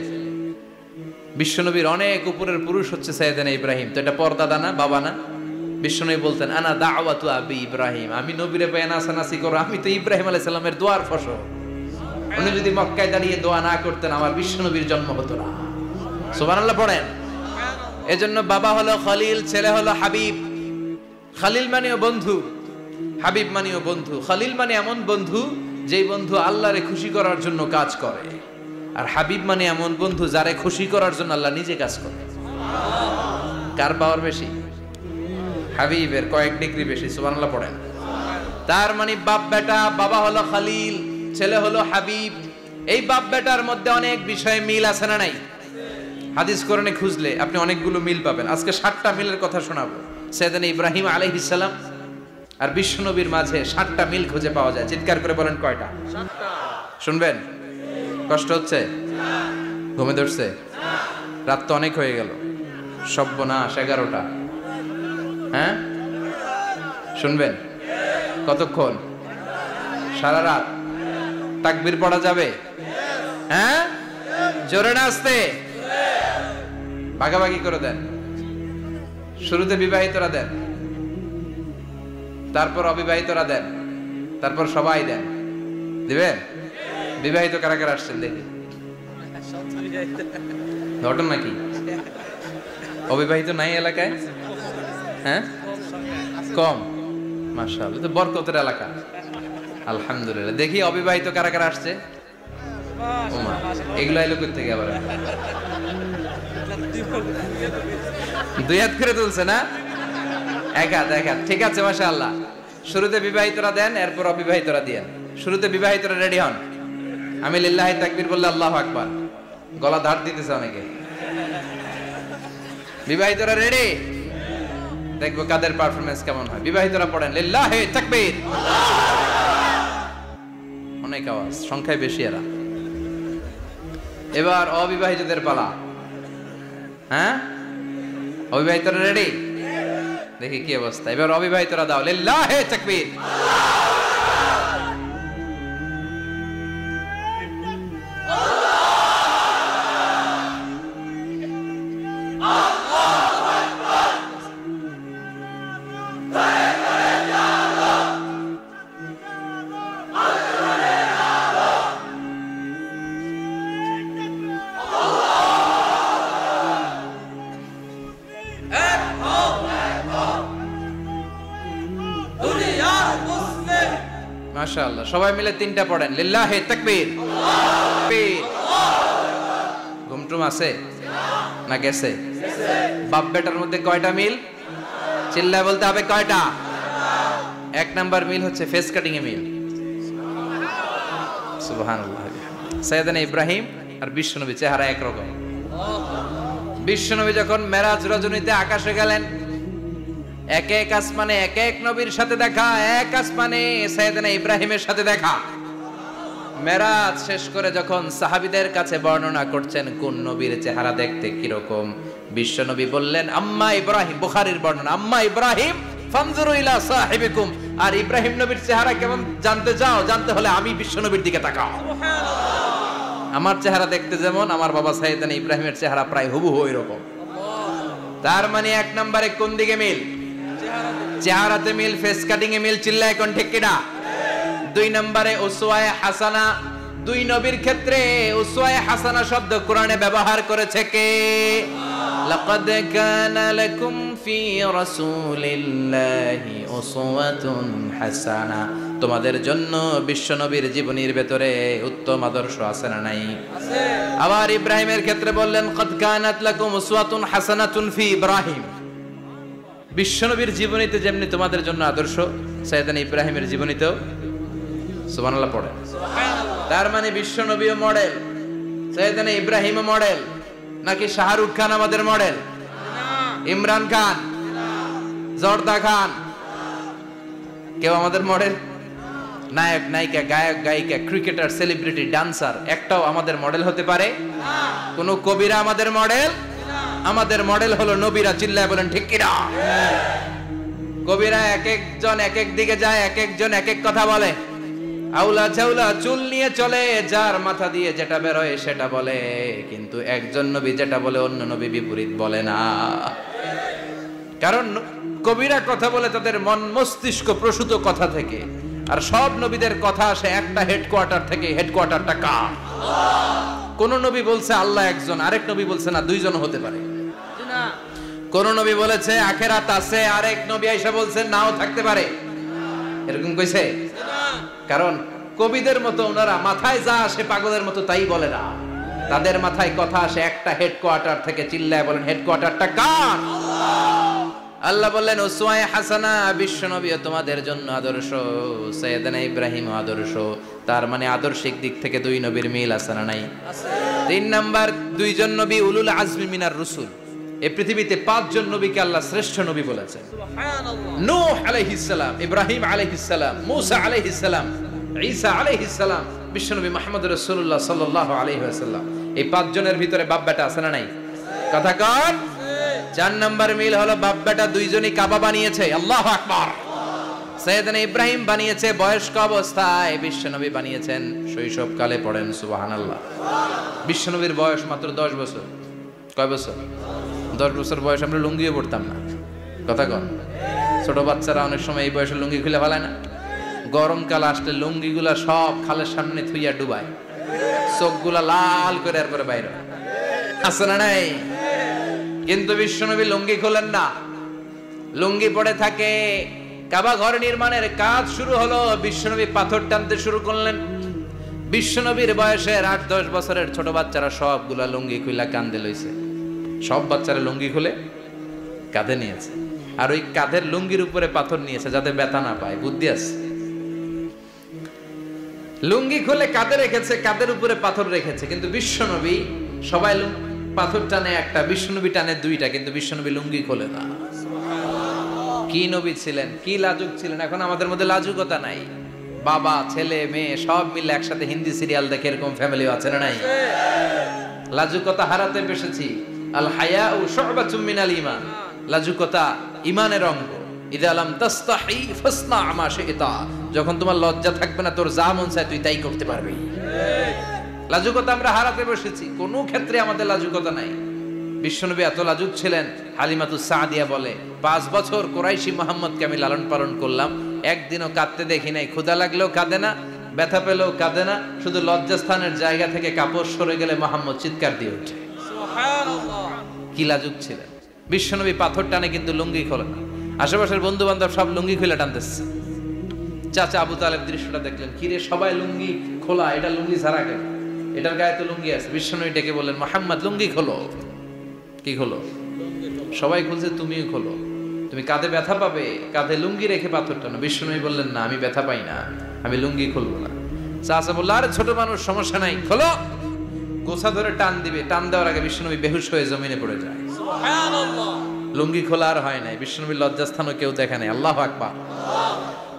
বিশ্বনবীর অনেক উপরের পুরুষ হচ্ছে সাইয়েদনা ইব্রাহিম। তো এটা পরদাদা না, বাবা না? বিশ্বনবী বলতেন আনা দাওয়াতু আবি ইব্রাহিম, আমি নবীরে পেয়ে নাসানাসি করো, আমি তো ইব্রাহিম আলাইহিস সালামের দোয়ার ফসল। উনি যদি মক্কায় দাঁড়িয়ে দোয়া না করতেন, আমার বিশ্বনবীর জন্ম হতো না। সুবহানাল্লাহ পড়েন। এজন্য বাবা হলো খলিল, ছেলে হলো হাবিব। খলিল মানেও বন্ধু, হাবিব মানেও বন্ধু। খলিল মানে এমন বন্ধু যেই বন্ধু আল্লাহরে খুশি করার জন্য কাজ করে, আর হাবিব মানে এমন বন্ধু যারে খুশি করার জন্য আল্লাহ নিজে কাজ করে। কার পাওয়ার বেশি? হাবিবের কয়েক ডিগ্রি বেশি। সুবহানাল্লাহ পড়েন। তার মানে বাপ বেটা, বাবা হলো খলিল, ছেলে হলো হাবিব। এই বাপ বেটার মধ্যে অনেক বিষয়ে মিল আছে না নাই? হাদিস কোরআনে খুঁজলে আপনি অনেকগুলো মিল পাবেন। আজকে 7টা মিলের কথা শোনাবো। সাইয়েদনা ইব্রাহিম আলাইহিস সালাম আর বিশ্ব নবীর মাঝে 7টা মিল খুঁজে পাওয়া যায়। চিৎকার করে বলেন কয়টা? 7টা। শুনবেন? কষ্ট হচ্ছে? ঘুমে ধরছে? রাত তো অনেক হয়ে গেল। সর্বনাশ, 11টা। হ্যাঁ, শুনবেন? কতক্ষণ? সারা রাত। তাকবীর পড়া যাবে? হ্যাঁ, জোরে না আস্তে? ভাগাভাগি করে দেন। শুরুতে বিবাহিতরা দেন, তারপর অবিবাহিতরা দেন, তারপর সবাই দেন। দিবেন? বিবাহিত কারা কারা আসছেন দেখি? ঘটন নাকি? অবিবাহিত নাই এলাকায়? হ্যাঁ, কম। মাশাআল্লাহ, তো বরকতের এলাকা। আলহামদুলিল্লাহ। দেখি অবিবাহিত কারা কারা আসছে? ওমা, এগুলো এলো কই থেকে আবার? দুই হাত করে তুলছে না? এক হাত, এক হাত। ঠিক আছে, মাশাআল্লাহ। শুরুতে বিবাহিতরা দেন, এরপর অবিবাহিতরা দিয়েন। শুরুতে বিবাহিতরা রেডি হন। আমি লিল্লাহি তাকবীর বললে আল্লাহু আকবার। গলা ধার দিতেছে অনেকে। বিবাহিতরা রেডি? দেখবো কাদের পারফরম্যান্স কেমন হয়। বিবাহিতরা পড়েন লিল্লাহি তাকবীর। অনেক আওয়াজ, সংখ্যায় বেশি এরা। এবার অবিবাহিতদের পালা। হ্যাঁ, অবিবাহিতরা রেডি? দেখি কি অবস্থা। এবার অবিবাহিতরা দাও লিল্লাহি তাকবীর। মাশাআল্লাহ, সবাই মিলে 3টা পড়েন লিল্লাহি তাকবীর। ঘুমটুম আছে না গেছে? বাপ বেটার মধ্যে কয়টা মিল? চিল্লায় বলতে হবে কয়টা? 1 নাম্বার মিল হচ্ছে ফেস কাটিং এ মিল। সুবহানাল্লাহ। সাইয়েদনা ইব্রাহিম আর বিশ্বনবী চেহারা একরকম। বিশ্বনবী যখন মেরাজ রজনীতে আকাশে গেলেন, এক এক আসমানে এক এক নবীর সাথে দেখা, এক আসমানে সাইয়েদনা ইব্রাহিমের সাথে দেখা। মেরাজ শেষ করে যখন সাহাবীদের কাছে বর্ণনা করছেন কোন নবীর চেহারা দেখতে কিরকম, বিশ্বনবী বললেন আম্মা ইব্রাহিম। বুখারীর বর্ণনা, আম্মা ইব্রাহিম ফানজুরু ইলা সাহিবিকুম। আর ইব্রাহিম নবীর চেহারা কেমন জানতে চাও? জানতে হলে আমি বিশ্বনবীর দিকে তাকাও। আমার চেহারা দেখতে যেমন, আমার বাবা সাইয়েদনা ইব্রাহিমের চেহারা প্রায় হুবহু এরকম। তার মানে 1 নম্বরে কোন দিকে মিল? চেহারাতে মিল, ফেস কাটিং এ মিল। চিল্লায় কোন ঠিক কিনা? 2 নম্বরে উসওয়ায়ে হাসানা। 2 নবীর ক্ষেত্রে উসওয়ায়ে হাসানা শব্দ কোরআনে ব্যবহার করেছে কে? লাকাদ কানা লাকুম ফি রাসূলিল্লাহি উসওয়াতুন হাসানা। তোমাদের জন্য বিশ্বনবীর জীবনীর ভেতরে উত্তম আদর্শ আছে না নাই? আছে। আবার ইব্রাহিমের ক্ষেত্রে বললেন কাদ কানাত লাকুম উসওয়াতুন হাসানাতুন ফি ইব্রাহিম। বিশ্বনবীর জীবনীতে যেমনি তোমাদের জন্য আদর্শ, সাইয়েদনা ইব্রাহিমের জীবনীতেও। সুবহানাল্লাহ পড়ে। সুবহানাল্লাহ। তার মানে বিশ্বনবীও মডেল, সাইয়েদনা ইব্রাহিমও মডেল। নাকি শাহরুখ খান আমাদের মডেল? না। ইমরান খান? না। জর্দা খান? কেউ আমাদের মডেল? নায়ক নায়িকা, গায়ক গায়িকা, ক্রিকেটার, সেলিব্রিটি, ডান্সার একটাও আমাদের মডেল হতে পারে না। কোন কবিরা আমাদের মডেল? আমাদের মডেল হলো নবীরা। চিল্লায় বলেন ঠিক কিনা? কবিরা এক একজন এক এক দিকে যায়, এক একজন এক এক কথা বলে। আউলা চাউলা চুল নিয়ে চলে, যার মাথা দিয়ে যেটা বের হয় সেটা বলে, কিন্তু একজন নবী যেটা বলে অন্য নবী বিপরীত বলে না। কারণ কবিরা কথা বলে তাদের মন মস্তিষ্ক প্রসূত কথা থেকে, আর সব নবীদের কথা আসে একটা হেডকোয়ার্টার থেকে। হেডকোয়ার্টারটা কার? কোন নবী বলছে আল্লাহ একজন, আরেক নবী বলছে না দুইজন হতে পারে। কোন নবী বলেছে আখিরাত আছে, আরেক নবী আয়েশা বলছে নাও থাকতে পারে। এরকম কইছে? কারণ কবিদের মতো ওনারা মাথায় যা আসে পাগলের মতো তাই বলে না। তাদের মাথায় কথা আসে একটা হেডকোয়ার্টার থেকে, চিল্লায় বলেন হেডকোয়ার্টারটা কার? আল্লাহ বললেন উসওয়ায়ে হাসানা, বিশ্বনবী তোমাদের জন্য আদর্শ, সাইয়েদনা ইব্রাহিম আদর্শ। তার মানে আদর্শিক দিক থেকে দুই নবীর মিল আছে না নাই? আছে। 3 নাম্বার, দুইজন নবী উলুল আজমি মিনার রাসূল। এই পৃথিবীতে 5 জন নবীকে আল্লাহ শ্রেষ্ঠ নবী বলেছেন। সুবহানাল্লাহ। নূহ আলাইহিস সালাম, ইব্রাহিম আলাইহিস সালাম, মুসা আলাইহিস সালাম, ঈসা আলাইহিস সালাম, বিশ্বনবী মুহাম্মদ রাসূলুল্লাহ সাল্লাল্লাহু আলাইহি ওয়াসাল্লাম। এই 5 জনের ভিতরে বাপ বেটা আছে না নাই? কথা কন। 4 নাম্বার মিল হলো বাপ বেটা দুইজনই কাবা বানিয়েছে। আল্লাহু আকবার। সাইয়েদনা ইব্রাহিম বানিয়েছে বয়স্ক অবস্থায়, বিশ্বনবী বানিয়েছেন শৈশবকালে। পড়েন সুবহানাল্লাহ। বিশ্বনবীর বয়স মাত্র 10 বছর। কয় বছর? 10 বছর বয়স আমরা লুঙ্গিও পড়তাম না। কথা কন। ছোট বাচ্চারা অনেক সময় এই বয়সে লুঙ্গি খুলে ফেলায় না? গরমকাল আসলে লুঙ্গিগুলা সব খালের সামনে থুইয়া ডুবায়, চোখগুলা লাল করে আর করে বাইরে আছে না নাই? কিন্তু বিশ্বনবী লুঙ্গি খোলেন না, লুঙ্গি পড়ে থাকে। কাবা ঘর নির্মাণের কাজ শুরু হলো, বিশ্বনবী পাথর টানতে শুরু করলেন। বিশ্বনবীর বয়সের 8-10 বছরের ছোট বাচ্চারা সবগুলা লুঙ্গি খুলে কাঁধে লইছে। সব বাচ্চারা লুঙ্গি খুলে কাঁধে নিয়েছে, আর ওই কাঁধের লুঙ্গির উপরে পাথর নিয়েছে যাতে ব্যথা না পায়। বুদ্ধি আছে। লুঙ্গি খুলে কাঁধে রেখেছে, কাঁধের উপরে পাথর রেখেছে। কিন্তু বিশ্বনবী, সবাই পাথর টানে একটা, বিশ্বনবী টানে 2টা, কিন্তু বিশ্বনবী লুঙ্গি খোলে না। কি নবী ছিলেন, কি লাজুক ছিলেন। এখন আমাদের মধ্যে লাজুকতা নাই। বাবা ছেলে মেয়ে সব মিলে একসাথে হিন্দি সিরিয়াল দেখে, এরকম ফ্যামিলিও আছে না নাই? লাজুকতা হারাতে বসেছি। আল হায়াউ শু'বাতুম মিনাল ঈমান। লাজুকতা ঈমানের অঙ্গ। ইযা লাম তাস্তাহি ফাসনা মা শি'তা। যখন তোমার লজ্জা থাকবে না, তোর যা মন চায় তুই তাই করতে পারবি। লাজুকতা আমরা হারাতে বসেছি, কোনো ক্ষেত্রে আমাদের লাজুকতা নাই। বিশ্বনবী এত লাজুক ছিলেন, হালিমাতুস সাদিয়া বলে 5 বছর কুরাইশি মুহাম্মদকে আমি লালন পালন করলাম, একদিনও কাঁদতে দেখি নাই। ক্ষুধা লাগলেও কাঁদে না, ব্যথা পেলেও কাঁদে না, শুধু লজ্জাস্থানের জায়গা থেকে কাপড় সরে গেলে মুহাম্মদ চিৎকার দিয়ে ওঠে। সুবহানাল্লাহ। কি লাজুক ছিলেন বিশ্বনবী। পাথর টানে কিন্তু লুঙ্গি খোলে না। আশেপাশের বন্ধু বান্ধব সব লুঙ্গি খুলে টানতেছে। চাচা আবু তালেব দৃশ্যটা দেখলেন, কিরে সবাই লুঙ্গি খোলা, এটা লুঙ্গি ছাড়া কেন? এটার গায়ে তো লুঙ্গি আছে। বিশ্বনবী ডেকে বললেন, মুহাম্মদ লুঙ্গি খোলো। কি খোলো? সবাই খুলছে, তুমিও খোলো। তুমি কাঁধে ব্যথা পাবে, কাঁধে লুঙ্গি রেখে পাথর টানো। বিশ্বনবী বললেন, না আমি ব্যথা পাই না, আমি লুঙ্গি খুলবো না। চাচা বলল, আরে ছোট মানুষ, সমস্যা নাই, খোলো। গোছা ধরে টান দিবে, টান দেওয়ার আগে বিশ্বনবী বেহুশ হয়ে জমিনে পড়ে যায়। সুবহানাল্লাহ। লুঙ্গি খোলা আর হয় নাই। বিশ্বনবীর লজ্জাস্থানও কেউ দেখে নাই। আল্লাহু আকবার।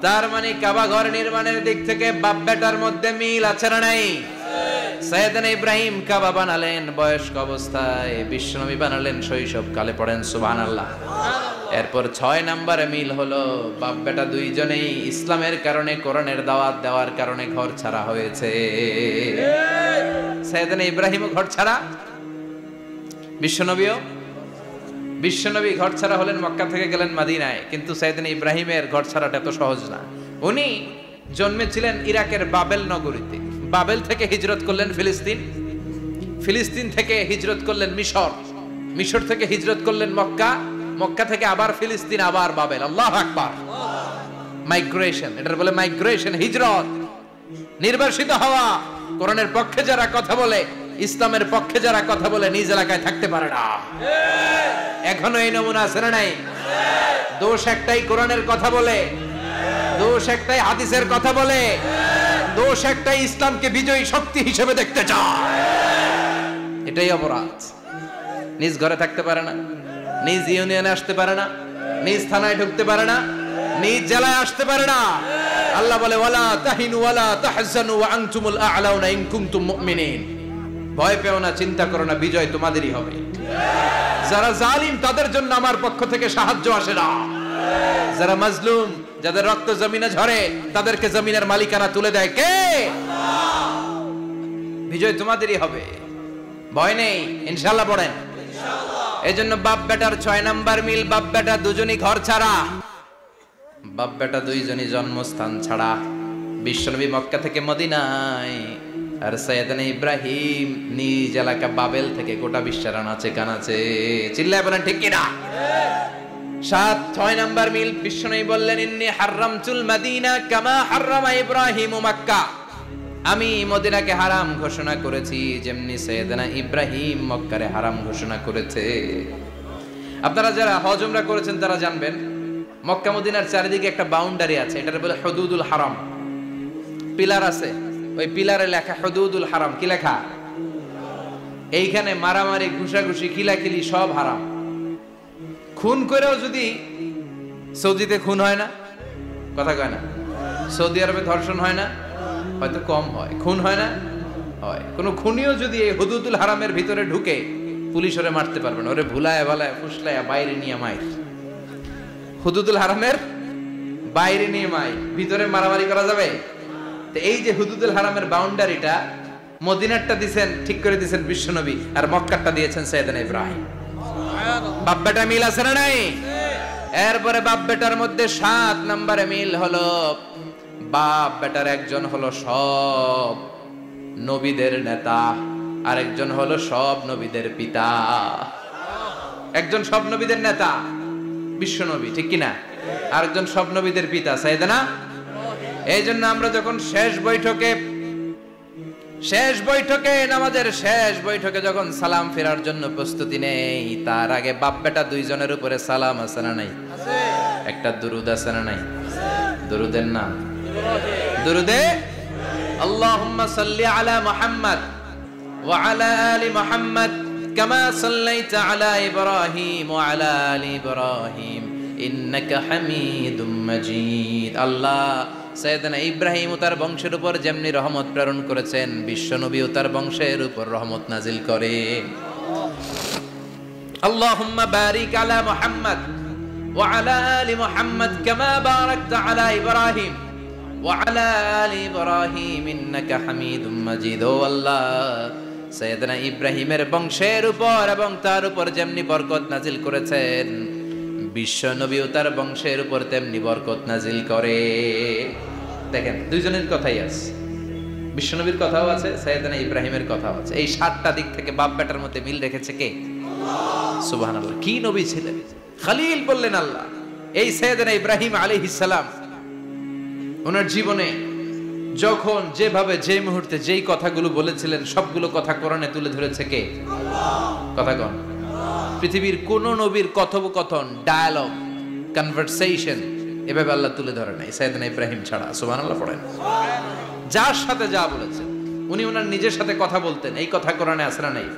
তার মানে কাবা ঘর নির্মাণের দিক থেকে বাপ বেটার মধ্যে মিল আছে না নাই? সাইয়েদনা ইব্রাহিম কাবা বানালেন বয়স্ক অবস্থায়, বিশ্বনবী বানালেন শৈশবকালে। পড়েন সুবহানাল্লাহ। এরপর 6 নম্বরে মিল হলো বাপ বেটা দুইজনেই ইসলামের কারণে, কোরআনের দাওয়াত দেওয়ার কারণে ঘর ছাড়া হয়েছে। সাইয়েদনা ইব্রাহিমও ঘর ছাড়া, বিশ্বনবী ঘর ছাড়া হলেন, মক্কা থেকে গেলেন মদিনায়। কিন্তু সাইয়েদনা ইব্রাহিমের ঘর ছাড়াটা এত সহজ না। উনি জন্মেছিলেন ইরাকের বাবেল নগরীতে। বাবেল থেকে হিজরত করলেন ফিলিস্তিন, ফিলিস্তিন থেকে হিজরত করলেন মিশর, মিশর থেকে হিজরত করলেন মক্কা, মক্কা থেকে আবার ফিলিস্তিন, আবার বাবেল। আল্লাহু আকবার। মাইগ্রেশন, এটার বলে মাইগ্রেশন, হিজরত। নির্বাসিত হওয়া। কোরআনের পক্ষে যারা কথা বলে, ইসলামের পক্ষে যারা কথা বলে, নিজ এলাকায় থাকতে পারে না। এখনো এই নমুনা আছে না নাই? দোষ একটাই, কোরআনের কথা বলে। দোষ একটাই, হাদিসের কথা বলে। দোষ একটাই, ইসলামকে বিজয়ী শক্তি হিসেবে দেখতে চায়। এটাই অপরাধ। নিজ ঘরে থাকতে পারে না, নিজ ইউনিয়নে আসতে পারে না, নিজ থানায় ঢুকতে পারে না, নিজ জেলায় আসতে পারে না। আল্লাহ বলে, ওয়ালা তাহিনু ওয়ালা তাহজানু ওয়া আনতুমুল আ'লাউনা ইন কুনতুম মুমিনিন। ভয় পেও না, চিন্তা করো না, বিজয় তোমাদেরই হবে। যারা জালিম তাদের জন্য আমার পক্ষ থেকে সাহায্য আসে না। যারা মাজলুম, যাদের রক্ত জমিনে ঝরে, তাদেরকে জমিনের মালিকানা তুলে দেয় কে? আল্লাহ। বিজয় তোমাদেরই হবে, ভয় নেই, ইনশাআল্লাহ। পড়েন ইনশাআল্লাহ। এজন্য বাপ বেটার 6 নাম্বার মিল, বাপ বেটা দুজনই ঘর ছাড়া, বাপ বেটা দুইজনই জন্মস্থান ছাড়া। বিশ্বনবী মক্কা থেকে মদিনায় আর সাইয়েদনা ইব্রাহিম নিজ এলাকা বাবেল থেকে গোটা বিশ্বের আনাচে কানাচে, চিল্লায় বলেন ঠিক কিনা? 6 নাম্বার মিল, বিশ্বনবী বললেন ইন্নী হারামতুল মাদিনা কামা হারামা ইব্রাহিম মক্কা, আমি মদিনাকে হারাম ঘোষণা করেছি যেমনি সাইয়েদনা ইব্রাহিম মক্কারে হারাম ঘোষণা করেছে। আপনারা যারা হজ উমরা করেছেন তারা জানবেন মক্কা মদিনার চারিদিকে একটা বাউন্ডারি আছে, এটার বলে হুদুদুল হারাম। পিলার আছে, ওই পিলারে লেখা হুদুদুল হারাম। কি লেখা? এইখানে মারামারি, ঘুষাঘুষি, কিলাকিলি সব হারাম। খুন করেও যদি, সৌদিতে খুন হয় না, কথা কয় না? সৌদি আরবে ধর্ষণ হয় না, হয়তো কম হয়, খুন হয় না, হয়। কোন খুনিও যদি এই হুদুদুল হারামের ভিতরে ঢুকে, পুলিশ ওরে মারতে পারবে না, ওরে ভুলায় ভালায় ফুসলায় বাইরে নিয়ে মাইর। হুদুদুল হারামের বাইরে নিয়ে মাই, ভিতরে মারামারি করা যাবে? তো এই যে হুদুদুল হারামের বাউন্ডারিটা, মদিনারটা দিয়েছেন, ঠিক করে দিয়েছেন বিশ্বনবী, আর মক্কারটা দিয়েছেন সাইয়েদনা ইব্রাহিম। বাপ বেটা মিল আছে না নাই? এরপরে বাপ বেটার মধ্যে 7 নম্বরে মিল হলো, বাপ বেটার একজন হলো সব নবীদের নেতা, আর একজন হলো সব নবীদের পিতা। একজন সব নবীদের নেতা বিশ্বনবী, ঠিক কিনা? আর একজন সব নবীদের পিতা সাইয়েদনা। এই জন্য আমরা যখন শেষ বৈঠকে নামাজের শেষ বৈঠকে যখন সালাম ফেরার জন্য প্রস্তুতি নেই, তার আগে বাপ বেটা দুইজনের উপরে সালাম আছে না নাই? একটা দুরুদ আছে না নাই? দুরুদের নাম দুরুদে আল্লাহুম্মা সাল্লি আলা মুহাম্মদ ওয়া আলা আলি মুহাম্মদ কামা সাল্লাইতা আলা ইব্রাহিম ওয়া আলা আলি ইব্রাহিম ইন্নাকা হামিদুম মাজিদ। আল্লাহ সাইয়েদনা ইব্রাহিম ও তার বংশের উপর যেমনি রহমত প্রেরণ করেছেন, বিশ্বনবী ও তার বংশের উপর রহমত নাজিল করে। আল্লাহুম্মা বারিক আলা মুহাম্মদ ওয়া আলা আলি মুহাম্মদ কামা বারাকতা আলা ইব্রাহিম ওয়া আলা আলি ইব্রাহিম ইন্নাকা হামিদুম মাজিদ। ও আল্লাহ, সাইয়েদনা ইব্রাহিমের বংশের উপর এবং তার উপর যেমনি বরকত নাজিল করেছেন, বিশ্বনবী ও তার বংশের উপর তেমনি বরকত নাজিল করে। দেখেন, দুইজনের কথাই আছে, বিশ্বনবীর কথাও আছে, সাইয়েদনা ইব্রাহিমের কথাও আছে। এই 7টা দিক থেকে বাপ বেটার মধ্যে মিল রেখেছে কে? সুবহানাল্লাহ। কি নবী ছিলেন! খলিল বললেন আল্লাহ। এই সাইয়েদনা ইব্রাহিম আলাইহিস সালাম ওনার জীবনে যখন যেভাবে যে মুহূর্তে যেই কথাগুলো বলেছিলেন, সবগুলো কথা কোরআনে তুলে ধরেছে কে? কথা কন। পৃথিবীর কোন নবীর কথোপকথন, ডায়ালগ, কনভারসেশন এভাবে আল্লাহ তুলে ধরে নাই সাইয়েদনা ইব্রাহিম ছাড়া। সুবহানাল্লাহ পড়েন। যার সাথে যা বলেছেন, উনি ওনার নিজের সাথে কথা বলতেন, এই কথা কোরআনে আছে না নাই?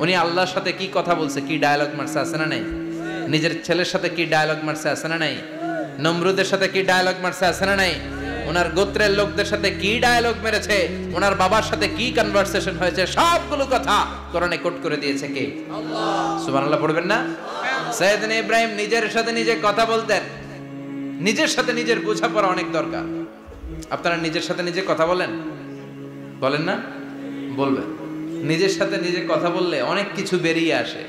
উনি আল্লাহর সাথে কি কথা বলছে, কি ডায়ালগ মারছে, আছে না নাই? নিজের ছেলের সাথে কি ডায়ালগ মারছে, আছে না নাই? নমরুদের সাথে কি ডায়ালগ মারছে, আছে না নাই? ওনার গোত্রের লোকদের সাথে কি ডায়ালগ মেরেছে, ওনার বাবার সাথে কি কনভারসেশন হয়েছে, সবগুলো কথা কোরআনে কোট করে দিয়েছে কে? আল্লাহ। সুবহানাল্লাহ পড়বেন না? সাইয়েদনা ইব্রাহিম নিজের সাথে নিজে কথা বলতেন। নিজের সাথে নিজের বোঝাপড়া অনেক দরকার। আপনারা নিজের সাথে নিজে কথা বলেন? বলেন না? বলবেন। নিজের সাথে নিজে কথা বললে অনেক কিছু বেরিয়ে আসে।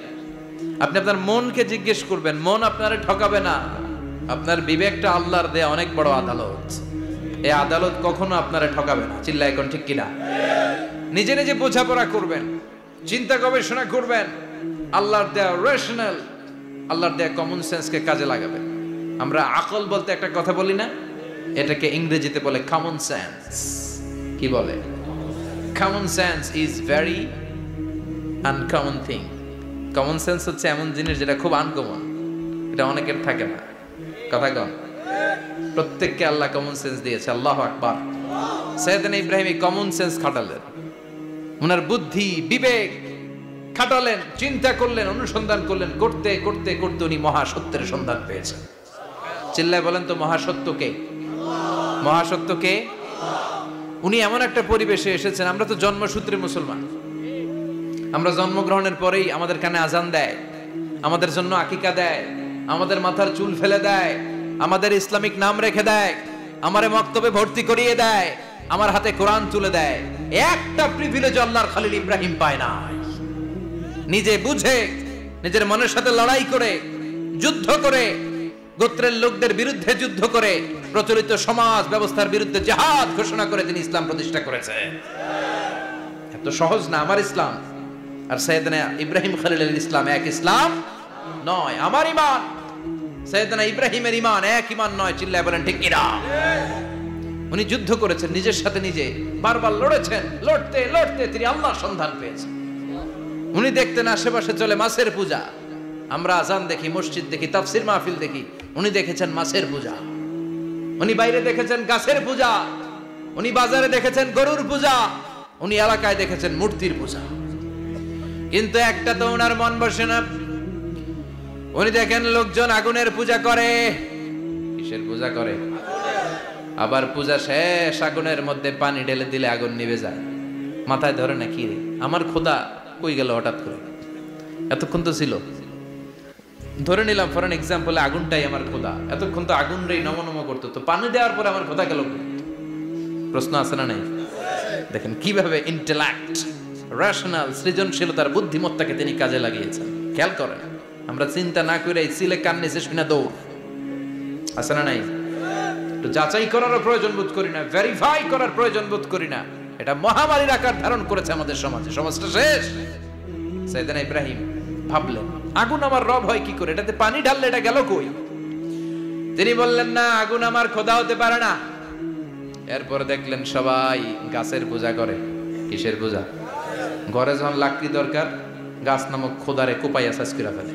আপনি আপনার মনকে জিজ্ঞেস করবেন, মন আপনারে ঠকাবে না। আপনার বিবেকটা আল্লাহর দেয়া অনেক বড় আদালত, এই আদালত কখনো আপনারে ঠকাবে না। চিল্লা এখন ঠিক কিনা? নিজে নিজে বোঝাপড়া করবেন, চিন্তা গবেষণা করবেন, আল্লাহর দেয়া রেশনাল, আল্লাহর দেয়া কমন সেন্সকে কাজে লাগাবেন। আমরা আকল বলতে একটা কথা বলি না, এটাকে ইংরেজিতে বলে কমন সেন্স। কি বলে? Common sense is very uncommon thing. Common sense হচ্ছে এমন জিনিস যেটা খুব আনকমন, এটা অনেকের থাকে না। কথা কম। প্রত্যেককে আল্লাহ কমন সেন্স দিয়েছে। আল্লাহু আকবার। সাইয়েদনা ইব্রাহিম কমন সেন্স খাটালেন, ওনার বুদ্ধি বিবেক খাটালেন, চিন্তা করলেন, অনুসন্ধান করলেন, করতে করতে করতে উনি মহাসত্যের সন্ধান পেয়েছেন। চিল্লায় বলেন তো মহাসত্যকে? মহাসত্যকে? উনি এমন একটা পরিবেশে এসেছেন, আমরা তো জন্মসূত্রে মুসলমান, আমরা জন্মগ্রহণের পরেই আমাদের কানে আজান দেয়, আমাদের জন্য আকিকা দেয়, আমাদের মাথার চুল ফেলে দেয়, আমাদের ইসলামিক নাম রেখে দেয়, আমারে মক্তবে ভর্তি করিয়ে দেয়, আমার হাতে কোরআন তুলে দেয়। একটা প্রিভিলেজ আল্লাহর খলিল ইব্রাহিম পায় না। নিজে বুঝে, নিজের মনের সাথে লড়াই করে, যুদ্ধ করে, গোত্রের লোকদের বিরুদ্ধে যুদ্ধ করে, প্রচলিত সমাজ ব্যবস্থার বিরুদ্ধে জিহাদ ঘোষণা করে তিনি ইসলাম প্রতিষ্ঠা করেছেন। এত সহজ না আমার ইসলাম আর সাইয়েদনা ইব্রাহিম খলিলুল ইসলাম এক ইসলাম নয়। আমার ঈমান সাইয়েদনা ইব্রাহিমের ঈমান এক ঈমান নয়। চিল্লায় বলেন ঠিক কিনা? উনি যুদ্ধ করেছেন নিজের সাথে নিজে, বারবার লড়েছেন, লড়তে লড়তে তিনি আল্লাহর সন্ধান পেয়েছেন। উনি দেখতেন আশেপাশে চলে মাছের পূজা, আমরা আজান দেখি, মসজিদ দেখি, তাফসির মাহফিল দেখি, উনি দেখেছেন মাছের পূজা। উনি বাইরে দেখেছেন গাছের পূজা, উনি বাজারে দেখেছেন গরুর পূজা, উনি এলাকায় দেখেছেন মূর্তির পূজা। কিন্তু একটা তো ওনার মন বসে না। উনি দেখেন লোকজন আগুনের পূজা করে। কিসের পূজা করে? আবার পূজা শেষ আগুনের মধ্যে পানি ঢেলে দিলে আগুন নিভে যায়। মাথায় ধরে না কি রে আমার খোদা কই গেল হঠাৎ করে, এতক্ষণ তো ছিল। ধরে নিলাম ফর এন এক্সাম্পল আগুনটাই আমার খোদা, এতক্ষণ তো আগুন রে নম নম করতো, তো পানি দেওয়ার পরে আমার খোদা গেল। প্রশ্ন আছে না নাই? দেখেন কিভাবে ইন্টেলেক্ট, রেশনাল, সৃজনশীলতার বুদ্ধিমত্তাকে তিনি কাজে লাগিয়েছেন। খেয়াল করেন, আমরা চিন্তা না করে সিলে কান নিচে শুনে দৌড়, আছে না নাই? একটু যাচাই করারও প্রয়োজন বোধ করি না, ভেরিফাই করার প্রয়োজন বোধ করি না। এটা মহামারীর আকার ধারণ করেছে আমাদের সমাজে, সমাজটা শেষ। সাইয়েদনা ইব্রাহিম ভাবলেন আগুন আমার রব হয় কি করে, এটাতে পানি ঢাললে এটা গেল কই? তিনি বললেন না, আগুন আমার খোদা হতে পারে না। এরপরে দেখলেন সবাই গাছের পূজা করে। কিসের পূজা? ঘরে যখন লাকড়ি দরকার, গাছ নামক খোদারে কোপাইয়া সাজ করে ফেলে।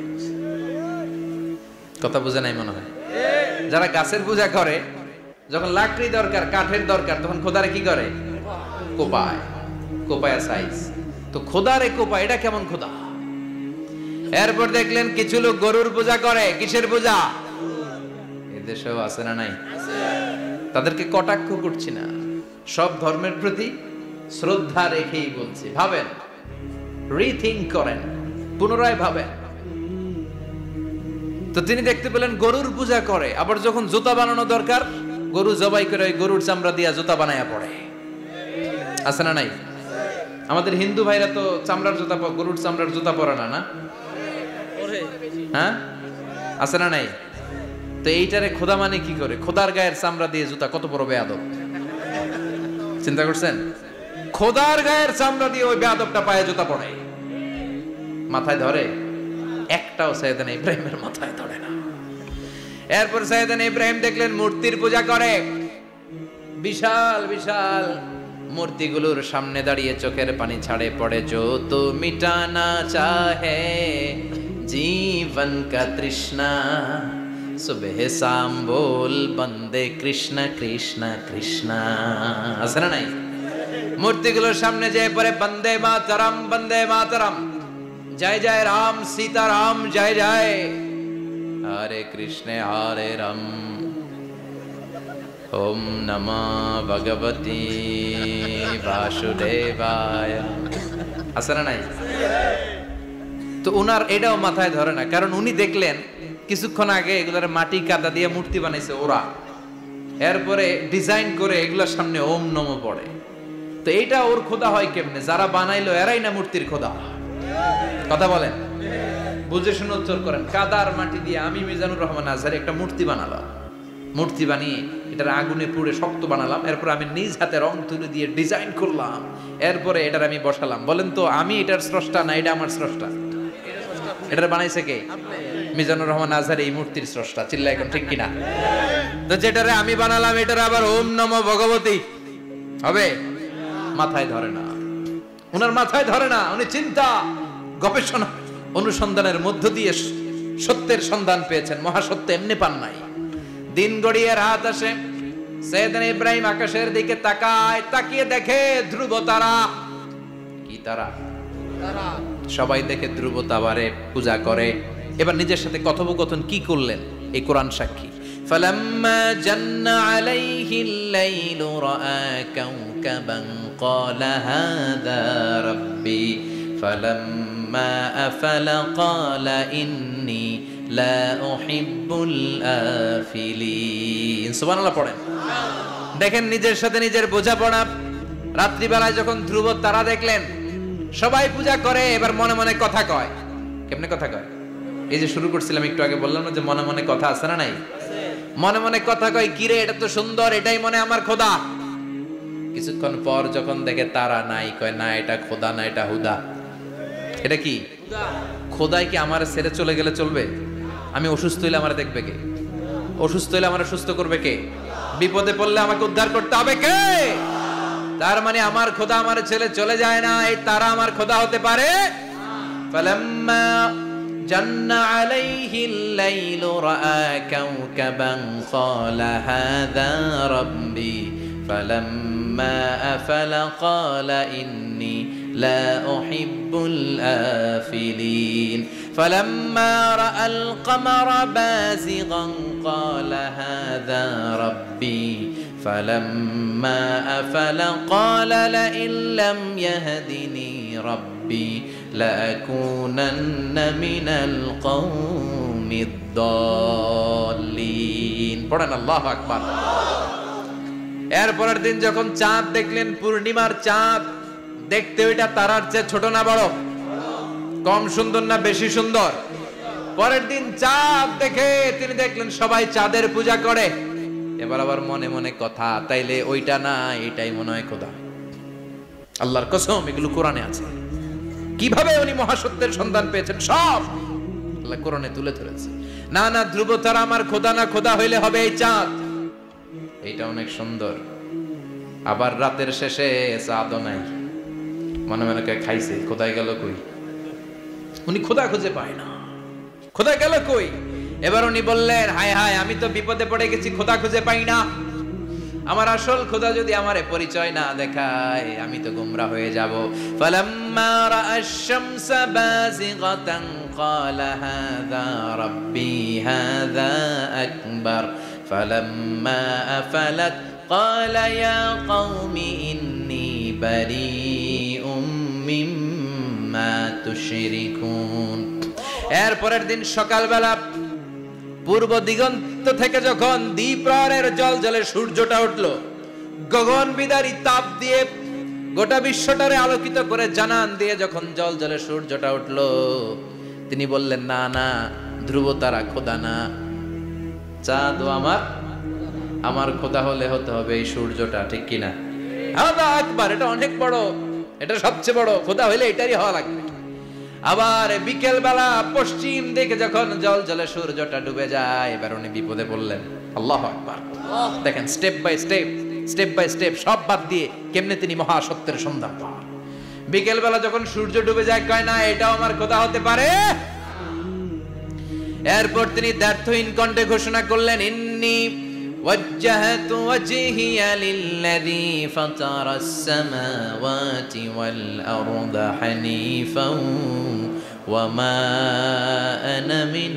কথা বুঝে নাই মনে হয়? যারা গাছের পূজা করে, যখন লাকড়ি দরকার, কাঠের দরকার, তখন খোদারে কি করে? কোপায়, কোপায়া সাইজ। তো খোদারে কোপায়, এটা কেমন খোদা? এরপর দেখলেন কিছু লোক গরুর পূজা করে। কিসের পূজা? এদেশেও আছে না নাই? তাদেরকে কটাক্ষ করছি না, সব ধর্মের প্রতি শ্রদ্ধা রেখেই বলছি। ভাবেন, রিথিঙ্ক করেন, পুনরায় ভাবেন। তো তিনি দেখতে পেলেন গরুর পূজা করে, আবার যখন জুতা বানানো দরকার, গরু জবাই করে গরুর চামড়া দিয়া জুতা বানায়া পড়ে। আছে না নাই? আমাদের হিন্দু ভাইরা তো চামড়ার জুতা, গরুর চামড়ার জুতা পরে না, না? হ্যাঁ, আছে না নাই? তো এইটারে খোদা মানে কি করে? খোদার গায়ের চামড়া দিয়ে জুতা, কত বড় বেয়াদব! চিন্তা করছেন? খোদার গায়ের চামড়া দিয়ে ওই বেয়াদবটা পায়ে জুতা পড়ে। মাথায় ধরে? একটাও সাইয়েদনা ইব্রাহিমের মাথায় ধরে না। এরপর সাইয়েদনা ইব্রাহিম দেখলেন মূর্তির পূজা করে। বিশাল বিশাল মূর্তিগুলোর সামনে দাঁড়িয়ে চোখের পানি ছাড়ে পড়ে। जो तो मिटाना चाहे जीवन का तृष्णा, सुबह शाम बोल बंदे कृष्ण कृष्ण कृष्ण। আছে না নাই? মূর্তিগুলোর সামনে যেয়ে পড়ে বন্দে মাতরম, বন্দে মাতরম, জয় জয় রাম সীতা রাম, জয় জয় হরে কৃষ্ণ হরে রাম, ওম নমঃ ভগবতে বাসুদেবায়। আছে না নাই? তো উনার এটাও মাথায় ধরে না, কারণ উনি দেখলেন কিছুক্ষণ আগে এগুলোর মাটি কাদা দিয়ে মূর্তি বানাইছে ওরা, এরপরে ডিজাইন করে এগুলোর সামনে ওম নমঃ পড়ে। তো এইটা ওর খোদা হয় কেমনে? যারা বানাইলো এরাই না মূর্তির খোদা? কথা বলেন, বুঝে শুনে উত্তর করেন। কাদার মাটি দিয়ে আমি মিজানুর রহমান আজহারি একটা মূর্তি বানালাম, মূর্তি বানিয়ে এটার আগুনে পুড়ে শক্ত বানালাম, এরপর আমি নিজ হাতে রং তুলি দিয়ে ডিজাইন করলাম, এরপরে এটার আমি বসালাম। বলেন তো আমি এটার স্রষ্টা না এটা আমার স্রষ্টা? এটার বানাইছে কে? মিজানুর রহমান আজহারি এই মূর্তির স্রষ্টা। চিল্লা এখন ঠিক কিনা? তো যেটারে আমি বানালাম এটার আবার ওম নমঃ ভগবতী হবে? মাথায় ধরে না, উনার মাথায় ধরে না। উনি চিন্তা, গবেষণা, অনুসন্ধানের মধ্য দিয়ে সত্যের সন্ধান পেয়েছেন। মহাসত্য এমনি পান নাই। দিন গড়িয়ে রাত আসে, সাইয়েদনা ইব্রাহিম আকাশের দিকে তাকায়, তাকিয়ে দেখে ধ্রুব তারা। কি তারা? সবাই দেখে ধ্রুব তারারে পূজা করে। এবার নিজের সাথে কথোপকথন কি করলেন এই কোরআন সাক্ষী। فلما جن عليه الليل رأى كوكبا قال هذا ربي فلما أفل قال إني لا أحب الآفلين। সুবহানাল্লাহ পড়েন। দেখেন নিজের সাথে নিজের বোঝাপড়া। রাত্রিবেলায় যখন ধ্রুব তারা দেখলেন, সবাই পূজা করে, এবার মনে মনে কথা কয়। কেমনে কথা কয়? এই যে শুরু করছিলাম একটু আগে, বললাম না যে মনে মনে কথা আছে না নাই? মনে মনে কথা কয়, কিরে এটা তো সুন্দর, এটাই মনে আমার খোদা। কিছুক্ষণ পর যখন দেখে তারা নাই, কয় না এটা খোদা না, এটা হুদা। এটা কি খোদাই? কি আমার ছেড়ে চলে গেলে চলবে? আমি অসুস্থ হইলে আমার দেখবে কে? অসুস্থ হইলে আমার সুস্থ করবে কে? বিপদে পড়লে আমাকে উদ্ধার করতে হবে কে? তার মানে আমার খোদা আমার ছেলে চলে যায় না, এই তারা আমার খোদা হতে পারে? ফালাম্মা জান্না আলাইহিল লাইলু রাআ কাওকাবান ক্বালা হাযা রাব্বি ফালাম্মা আফালা ক্বালা ইন্নী লা উহিব্বুল আফিলিন ফালাম্মা রাআল কমারা বাযিগান ক্বালা হাযা রাব্বি فلما أفل قال لئن لم يهدني ربي لأكونن من القوم الضالين পড়েন আল্লাহু আকবার। এরপরের দিন যখন চাঁদ দেখলেন, পূর্ণিমার চাঁদ, দেখতে ওইটা তারার চেয়ে ছোট না বড়? কম সুন্দর না বেশি সুন্দর? পরের দিন চাঁদ দেখে তিনি দেখলেন সবাই চাঁদের পূজা করে। এবার আবার মনে মনে কথা, তাইলে ওইটা না এটাই মনে হয় খোদা। আল্লাহর কসম, এগুলো কোরআনে আছে। কিভাবে উনি মহাসত্যের সন্ধান পেয়েছেন সব আল্লাহ কোরআনে তুলে ধরেছে। না না, ধ্রুব তারা আমার খোদা না, খোদা হইলে হবে এই চাঁদ। এইটা অনেক সুন্দর। আবার রাতের শেষে চাঁদও নাই, মনে মনে খাইছে, খোদাই গেল কই? উনি খোদা খুঁজে পায় না, খোদা গেল কই? এবার উনি বললেন, হায় হায়, আমি তো বিপদে পড়ে গেছি, খোদা খুঁজে পাই না। আমার আসল খোদা যদি আমারে পরিচয় না দেখায়, আমি তো গোমরাহ হয়ে যাব। ফালাম্মা রাআশ শামসা বাযিগাতান ক্বালা হাযা রাব্বি হাযা আকবার ফালাম্মা আফালাত ক্বালা ইয়া কওমি ইন্নী বারীউম মিম্মা তুশরিকুন। এরপরের দিন সকালবেলা পূর্ব দিগন্ত থেকে যখন দ্বিপ্রহরের জলজলে সূর্যটা উঠলো, গগন বিদারী তাপ দিয়ে গোটা বিশ্বটারে আলোকিত করে জানান দিয়ে যখন জলজলে সূর্যটা উঠলো, তিনি বললেন, না না, ধ্রুব তারা খোদা না, চাঁদ আমার খোদা হলে হতে হবে এই সূর্যটা, ঠিক কিনা? হাদা আকবার, এটা অনেক বড়, এটা সবচেয়ে বড়, খোদা হইলে এটারই হওয়া লাগবে। আবার বিকেল বেলা পশ্চিম দিকে যখন জল জলে সূর্যটা ডুবে যায়, এবার উনি বিপদে পড়লেন। আল্লাহু আকবার। দেখেন, স্টেপ বাই স্টেপ সব বাদ দিয়ে কেমনে তিনি মহাসত্যের সন্ধান পান। বিকেল বেলা যখন সূর্য ডুবে যায়, কয় না এটাও আমার খোদা হতে পারে। এরপর তিনি দ্ব্যর্থহীন কণ্ঠে ঘোষণা করলেন, ইন্নী وجهت وجهي للذي فطر السماوات والأرض حنيفا وما أنا من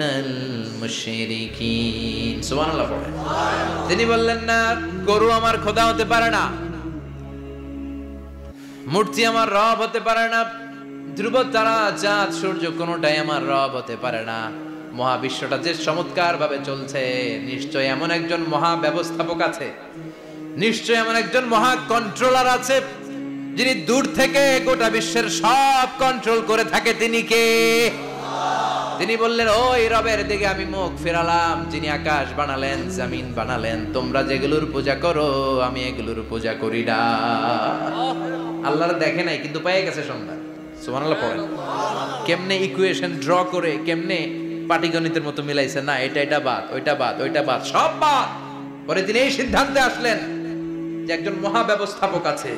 المشركين। সুবহান আল্লাহ। তিনি বললেন, না, গরু আমার খোদা হতে পারে না, মূর্তি আমার রব হতে পারে না, ধ্রুব তারা চাঁদ সূর্য কোনোটাই আমার রব হতে পারে না। মহাবিশ্বটা যে চমৎকার ভাবে চলছে, নিশ্চয় এমন একজন মহা ব্যবস্থাপক আছে, নিশ্চয় এমন একজন মহা কন্ট্রোলার আছে, যিনি দূর থেকে গোটা বিশ্বের সব কন্ট্রোল করে থাকে। তিনি কে? তিনি বললেন, ওই রবের দিকে আমি মুখ ফেরালাম, যিনি আকাশ বানালেন, জমিন বানালেন। তোমরা যেগুলোর পূজা করো, আমি এগুলোর পূজা করি না। আল্লাহর দেখে নাই, কিন্তু পেয়ে গেছে সন্ধান। সুবহানাল্লাহ পড়েন। কেমনে ইকুয়েশন ড্র করে, কেমনে পাটিগণিতের মতো মিলাইছে, না এটা বাদ, ওইটা বাদ, ওইটা বাদ, সব বাদ। পরে তিনি এই সিদ্ধান্তে আসলেন যে একজন মহা ব্যবস্থাপক আছে,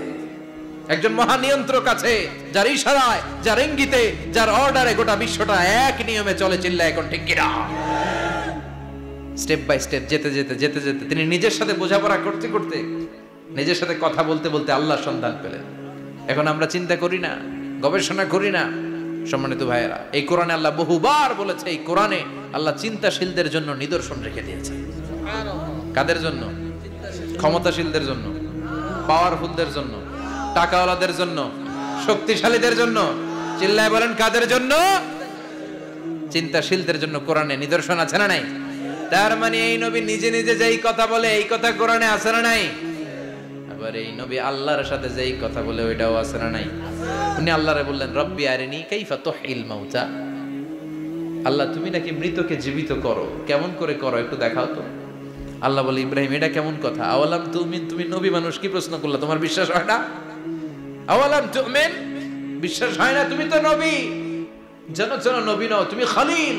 একজন মহা নিয়ন্ত্রক আছে, যার ইশারায়, যার ইঙ্গিতে, যার অর্ডারে গোটা বিশ্বটা এক নিয়মে চলে। চিল্লা এখন ঠিক কিনা? স্টেপ বাই স্টেপ যেতে যেতে তিনি নিজের সাথে বোঝাপড়া করতে করতে, নিজের সাথে কথা বলতে বলতে আল্লাহর সন্ধান পেলেন। এখন আমরা চিন্তা করি না, গবেষণা করি না। সম্মানিত ভাইয়েরা, এই কোরআনে আল্লাহ বহুবার বলেছে, এই কোরআনে আল্লাহ চিন্তাশীলদের জন্য নিদর্শন রেখে দিয়েছে। কাদের জন্য? ক্ষমতাশীলদের জন্য, পাওয়ারফুলদের জন্য, টাকাওয়ালাদের জন্য, শক্তিশালীদের জন্য। চিল্লায় বলেন, কাদের জন্য? চিন্তাশীলদের জন্য কোরআনে নিদর্শন আছে না নাই? তার মানে এই নবী নিজে নিজে যেই কথা বলে, এই কথা কোরআনে আছে না নাই? আবার এই নবী আল্লাহর সাথে যেই কথা বলে, ওইটাও আছে না নাই? উনি আল্লাহরে বললেন, রব্বি আরিনি কাইফা তুহিল মাউতা। আল্লাহ, তুমি নাকি মৃতকে জীবিত করো, কেমন করে করো একটু দেখাও তো। আল্লাহ বলে, ইব্রাহিম এটা কেমন কথা? আওয়ালাম তুমিন, তুমি নবী মানুষ, কি প্রশ্ন করলা? তোমার বিশ্বাস হয় না? আওয়ালাম তুমিন, বিশ্বাস হয় না? তুমি তো নবী, জানো নবী নও, তুমি খলিল,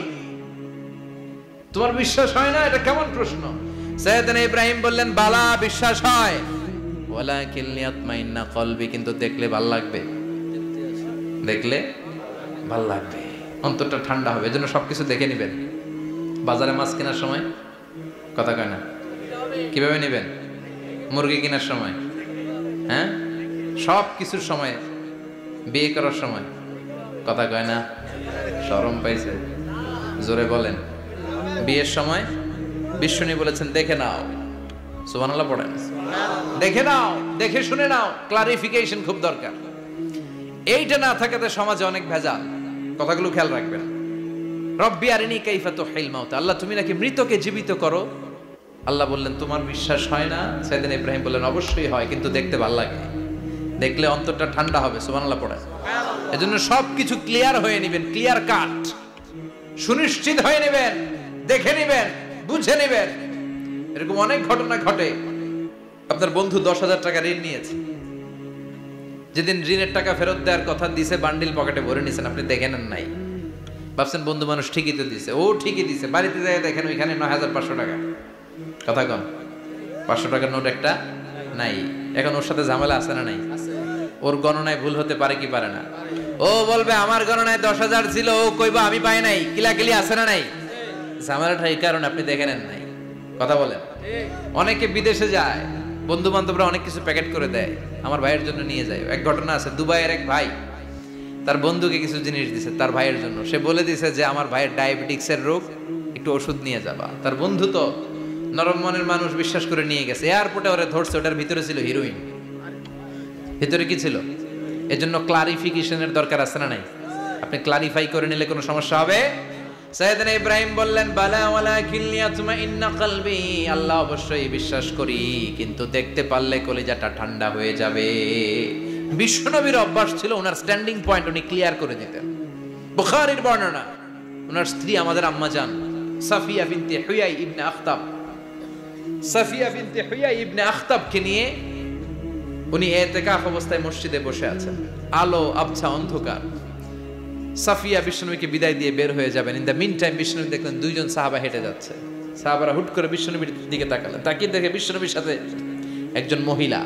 তোমার বিশ্বাস হয় না? এটা কেমন প্রশ্ন? সাইয়েদনা ইব্রাহিম বললেন, বালা, বিশ্বাস হয়, ওয়ালাকিন লিয়াতমাইন্না কলবি, কিন্তু দেখলে ভাল লাগবে, দেখলে ভাল লাগবে, অন্তরটা ঠান্ডা হবে। এজন্য সবকিছু দেখে নেবেন। বাজারে মাছ কেনার সময় কথা কয় না, কিভাবে নেবেন? মুরগি কেনার সময়, হ্যাঁ, সব কিছুর সময়, বিয়ে করার সময় কথা কয় না, শরম পাইছে, জোরে বলেন। বিয়ের সময় বিশ্বনী বলেছেন, দেখে নাও, সুবহানাল্লাহ পড়েন, দেখে নাও, দেখে শুনে নাও, ক্লারিফিকেশন খুব দরকার। এইটা না থাকাতে সমাজে অনেক ভেজাল। কথাগুলো খেয়াল রাখবেন। রব্বি আরিনি কাইফা তুহিল মাউত, আল্লাহ তুমি নাকি মৃতকে জীবিত করো। আল্লাহ বললেন, তোমার বিশ্বাস হয় না? সাইয়েদনা ইব্রাহিম বললেন, অবশ্যই হয়, কিন্তু দেখতে ভালো লাগে, দেখলে অন্তরটা ঠান্ডা হবে। সুবহানাল্লাহ পড়েন। এজন্য সবকিছু ক্লিয়ার হয়ে নেবেন, ক্লিয়ার কাট, সুনিশ্চিত হয়ে নেবেন, দেখে নেবেন, বুঝে নেবেন। এরকম অনেক ঘটনা ঘটে। আপনার বন্ধু 10,000 টাকা ঋণ নিয়েছে, যেদিন ঋণের টাকা ফেরত দেওয়ার কথা দিছে, বান্ডিল পকেটে ভরে নিয়েছেন, আপনি দেখে নেন নাই, ভাবছেন বন্ধু মানুষ ঠিকই তো দিছে। ও ঠিকই দিছে, বাড়িতে যাই দেখেন ওইখানে 9,500 টাকা। কথা কন, 500 টাকার নোট একটা নাই। এখন ওর সাথে ঝামেলা আছে না নাই? ওর গণনায় ভুল হতে পারে কি পারে না? ও বলবে আমার গণনায় 10,000 ছিল, ও কইবা আমি পাই নাই, কিলাকিলি আছে না নাই? ঝামেলাটা এই কারণে আপনি দেখে নেন নাই। কথা বলেন। অনেকে বিদেশে যায়, বন্ধু বান্ধবরা অনেক কিছু প্যাকেট করে দেয়, আমার ভাইয়ের জন্য নিয়ে যায়। এক ঘটনা আছে, দুবাইয়ের এক ভাই তার বন্ধুকে কিছু জিনিস দিছে তার ভাইয়ের জন্য। সে বলে দিছে যে আমার ভাইয়ের ডায়াবেটিক্সের রোগ, একটু ওষুধ নিয়ে যাবা। তার বন্ধু তো নরম মনের মানুষ, বিশ্বাস করে নিয়ে গেছে। এয়ারপোর্টে ওরে ধরছে, ওটার ভিতরে ছিল হিরোইন। ভিতরে কি ছিল? এজন্য ক্লারিফিকেশনের দরকার আছে না নাই? আপনি ক্লারিফাই করে নিলে কোনো সমস্যা হবে? সাইয়েদনা ইব্রাহিম বললেন, বালা ওয়ালাকিন লিয়াতমাইন্না কলবি, আল্লাহ অবশ্যই বিশ্বাস করি, কিন্তু দেখতে পারলে কলিজাটা ঠান্ডা হয়ে যাবে। বিশ্বনবীর অভ্যাস ছিল, ওনার স্ট্যান্ডিং পয়েন্ট উনি ক্লিয়ার করে দিতেন। বুখারীর বর্ণনা, ওনার স্ত্রী আমাদের আম্মা জান সাফিয়া বিনতে হুয়াই ইবনে আখতাব, সাফিয়া বিনতে হুয়াই ইবনে আখতাবকে নিয়ে উনি ইতিকাফ অবস্থায় মসজিদে বসে আছেন। আলো আবছা অন্ধকার। সাফিয়া বিশ্বনবীকে বিদায় দিয়ে বের হয়ে যাবেন। ইন দ্য মিন টাইম বিশ্বনবী দেখলেন দুইজন সাহাবা হেঁটে যাচ্ছে। সাহাবারা হুট করে বিশ্বনবীর দিকে তাকালেন। তাকিয়ে দেখে বিশ্বনবীর সাথে একজন মহিলা,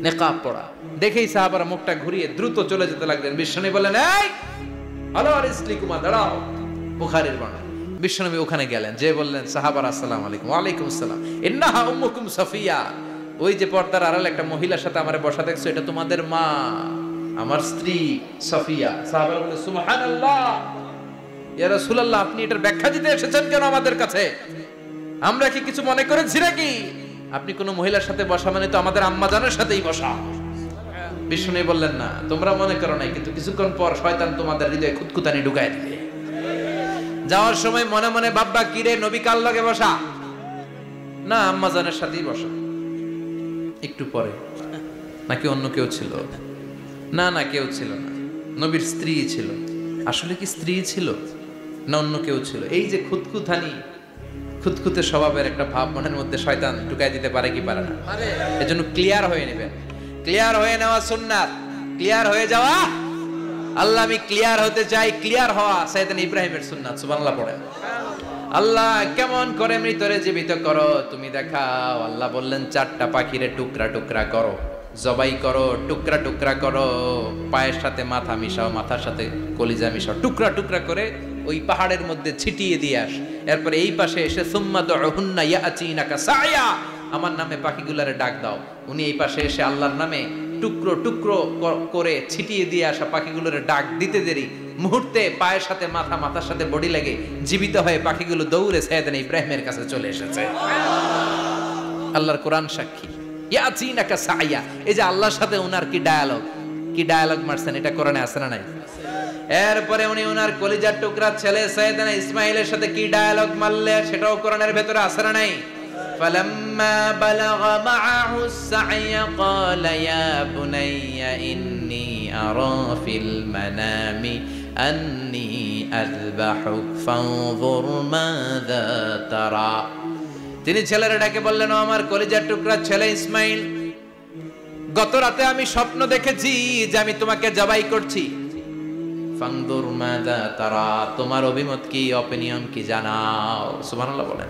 নেকাব পরা। দেখেই সাহাবারা মুখটা ঘুরিয়ে দ্রুত চলে যেতে লাগলেন। বিশ্বনবী বললেন, এই আলো আরিসলিকুমা, দাঁড়াও। বুখারীর বর্ণনা। বিশ্বনবী ওখানে গেলেন, যে বললেন, সাহাবারা আসসালামু আলাইকুম। ওয়ালাইকুম আসসালাম। ইন্নাহা উম্মুকুম সাফিয়া, ওই যে পর্দার আড়ালে একটা মহিলার সাথে আমারে বসা দেখছো, এটা তোমাদের মা, আমার স্ত্রী সাফিয়া। সাহাবারা বলে, সুবহানাল্লাহ, ইয়া রাসূলুল্লাহ, আপনি এটার ব্যাখ্যা দিতে এসেছেন কেন আমাদের কাছে? আমরা কি কিছু মনে করেছি নাকি? আপনি কোন মহিলার সাথে বসা মানে তো আমাদের আম্মা জানের সাথেই বসা। বিষ্ণু বললেন, না, তোমরা মনে করো নাই, কিন্তু কিছুক্ষণ পর শয়তান তোমাদের হৃদয়ে খুঁতখুঁতানি ঢুকায় দিবে। যাওয়ার সময় মনে মনে ভাববা, কিরে নবী কার লগে বসা? না, আম্মা জানের সাথেই বসা। একটু পরে, নাকি অন্য কেউ ছিল? না না, কেউ ছিল না, নবীর স্ত্রী ছিল। আসলে কি স্ত্রী ছিল না অন্য কেউ ছিল? এই যে খুঁতখুঁতানি, খুঁতখুঁতে স্বভাবের একটা ভাব মনের মধ্যে শয়তান ঢুকাই দিতে পারে কি পারে না? এজন্য ক্লিয়ার হয়ে নেবেন। ক্লিয়ার হয়ে নেওয়া সুন্নাত, ক্লিয়ার হয়ে যাওয়া। আল্লাহ, আমি ক্লিয়ার হতে চাই, ক্লিয়ার হওয়া সাইয়েদনা ইব্রাহিমের সুন্নাত। সুবহানাল্লাহ পড়েন। আল্লাহ কেমন করে মৃতরে জীবিত করো তুমি দেখাও। আল্লাহ বললেন, 4টা পাখিরে টুকরা টুকরা করো, জবাই করো, টুকরা টুকরা করো, পায়ের সাথে মাথা মিশাও, মাথার সাথে কলিজা মিশাও, টুকরা টুকরা করে ওই পাহাড়ের মধ্যে ছিটিয়ে দিয়ে আস। এরপরে এই পাশে এসে সুম্মা দুহুন্না ইয়াতিনাকা সায়া, আমার নামে পাখিগুলারে ডাক দাও। উনি এই পাশে এসে আল্লাহর নামে টুকরো টুকরো করে ছিটিয়ে দিয়ে আসা পাখিগুলোরে ডাক দিতে দেরি মুহূর্তে পায়ের সাথে মাথা, মাথার সাথে বডি লাগে জীবিত হয়ে পাখিগুলো দৌড়ে সাইয়েদনা ইব্রাহিমের কাছে চলে এসেছে। আল্লাহর কোরআন সাক্ষী। ইয়াতিনাকা সায়া, এই যে আল্লাহর সাথে উনার কি ডায়ালগ মারছেন, এটা কোরআনে আছে না নাই? এরপরে উনি উনার কলিজার টুকরা ছেলে সাইয়েদনা ইসমাইলের সাথে কি ডায়ালগ মারলে, সেটাও কোরআনের ভেতরে আছে না নাই? فلما بلغ معه السعي قال يا بني إني أرى في المنام أني أذبحك فانظر ماذا ترى তিনি ছেলেরা ডাকে বললেন, ও আমার কলিজার টুকরা ছেলে ইসমাইল, গত রাতে আমি স্বপ্ন দেখেছি যে আমি তোমাকে জবাই করছি। ফানদুর মাযা তারা, তোমার অভিমত কি, অপিনিয়ন কি জানাও। সুবহানাল্লাহ বলেন।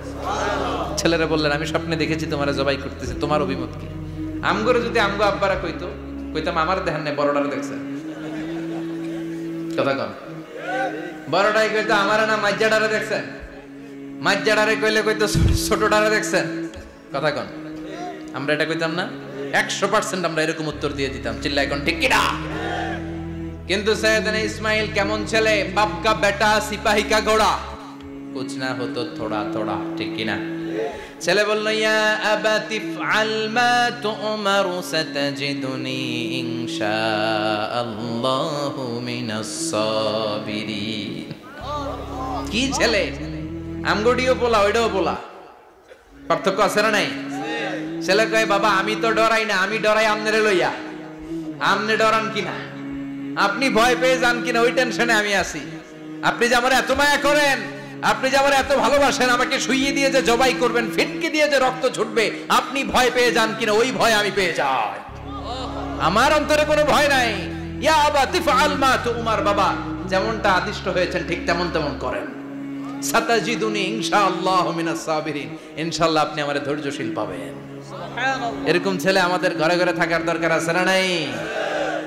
ছেলেরা বললেন, আমি স্বপ্নে দেখেছি তোমারে জবাই করতেছি, তোমার অভিমত কি? আমগরে যদি আমগো আব্বারা কইতো, কইতাম আমার দেখেন না, বড়টারে দেখছেন। কথা কম, বড়টাই কইতো আমার না মাজ্জাডারে দেখছেন, মাজ্জাডারে কইলে কইতো ছোটটারে দেখছেন। কথা কন, আমরা এটা কইতাম না? 100% আমরা এরকম উত্তর দিয়ে দিতাম, চিল্লায় কোন ঠিক কিনা? কিন্তু সৈয়দনা ইসমাইল কেমন ছেলে, বাপ কা বেটা সিপাহী কা ঘোড়া, কুছ না হতো থোড়া থোড়া, ঠিক কিনা? ছেলে বলল, ইয়া আবাতি ফআল মা তুমারু সাতাজিদুনি ইনশাআল্লাহু মিনাস সাবিরিন। কি ছেলে, আমগডিও পোলা ওইটাও পোলা, পার্থক্য আছে না নাই? ছেলে কয়, বাবা আমি তো ডরাই না, আমি ডরাই আমনেরে লইয়া। আমনে ডরান কিনা, আপনি ভয় পেয়ে যান কিনা, ওই টেনশনে আমি আছি। আপনি যে আমার এত মায়া করেন, আপনি যে আমার এত ভালোবাসেন, আমাকে শুইয়ে দিয়ে যে জবাই করবেন, ফিটকে দিয়ে যে রক্ত ছুটবে, আপনি ভয় পেয়ে যান কিনা, ওই ভয় আমি পেয়ে যাই। আমার অন্তরে কোনো ভয় নাই। ইয়া আবাতি ফাআল মা তুমার, বাবা যেমনটা আদিষ্ট হয়েছেন ঠিক তেমন তেমন করেন। সাতাজিদুনি ইনশাআল্লাহু মিনাস সাবিরিন, ইনশাআল্লাহ আপনি আমারে ধৈর্যশীল পাবেন। এরকম ছেলে আমাদের ঘরে ঘরে থাকার দরকার আছে না নাই?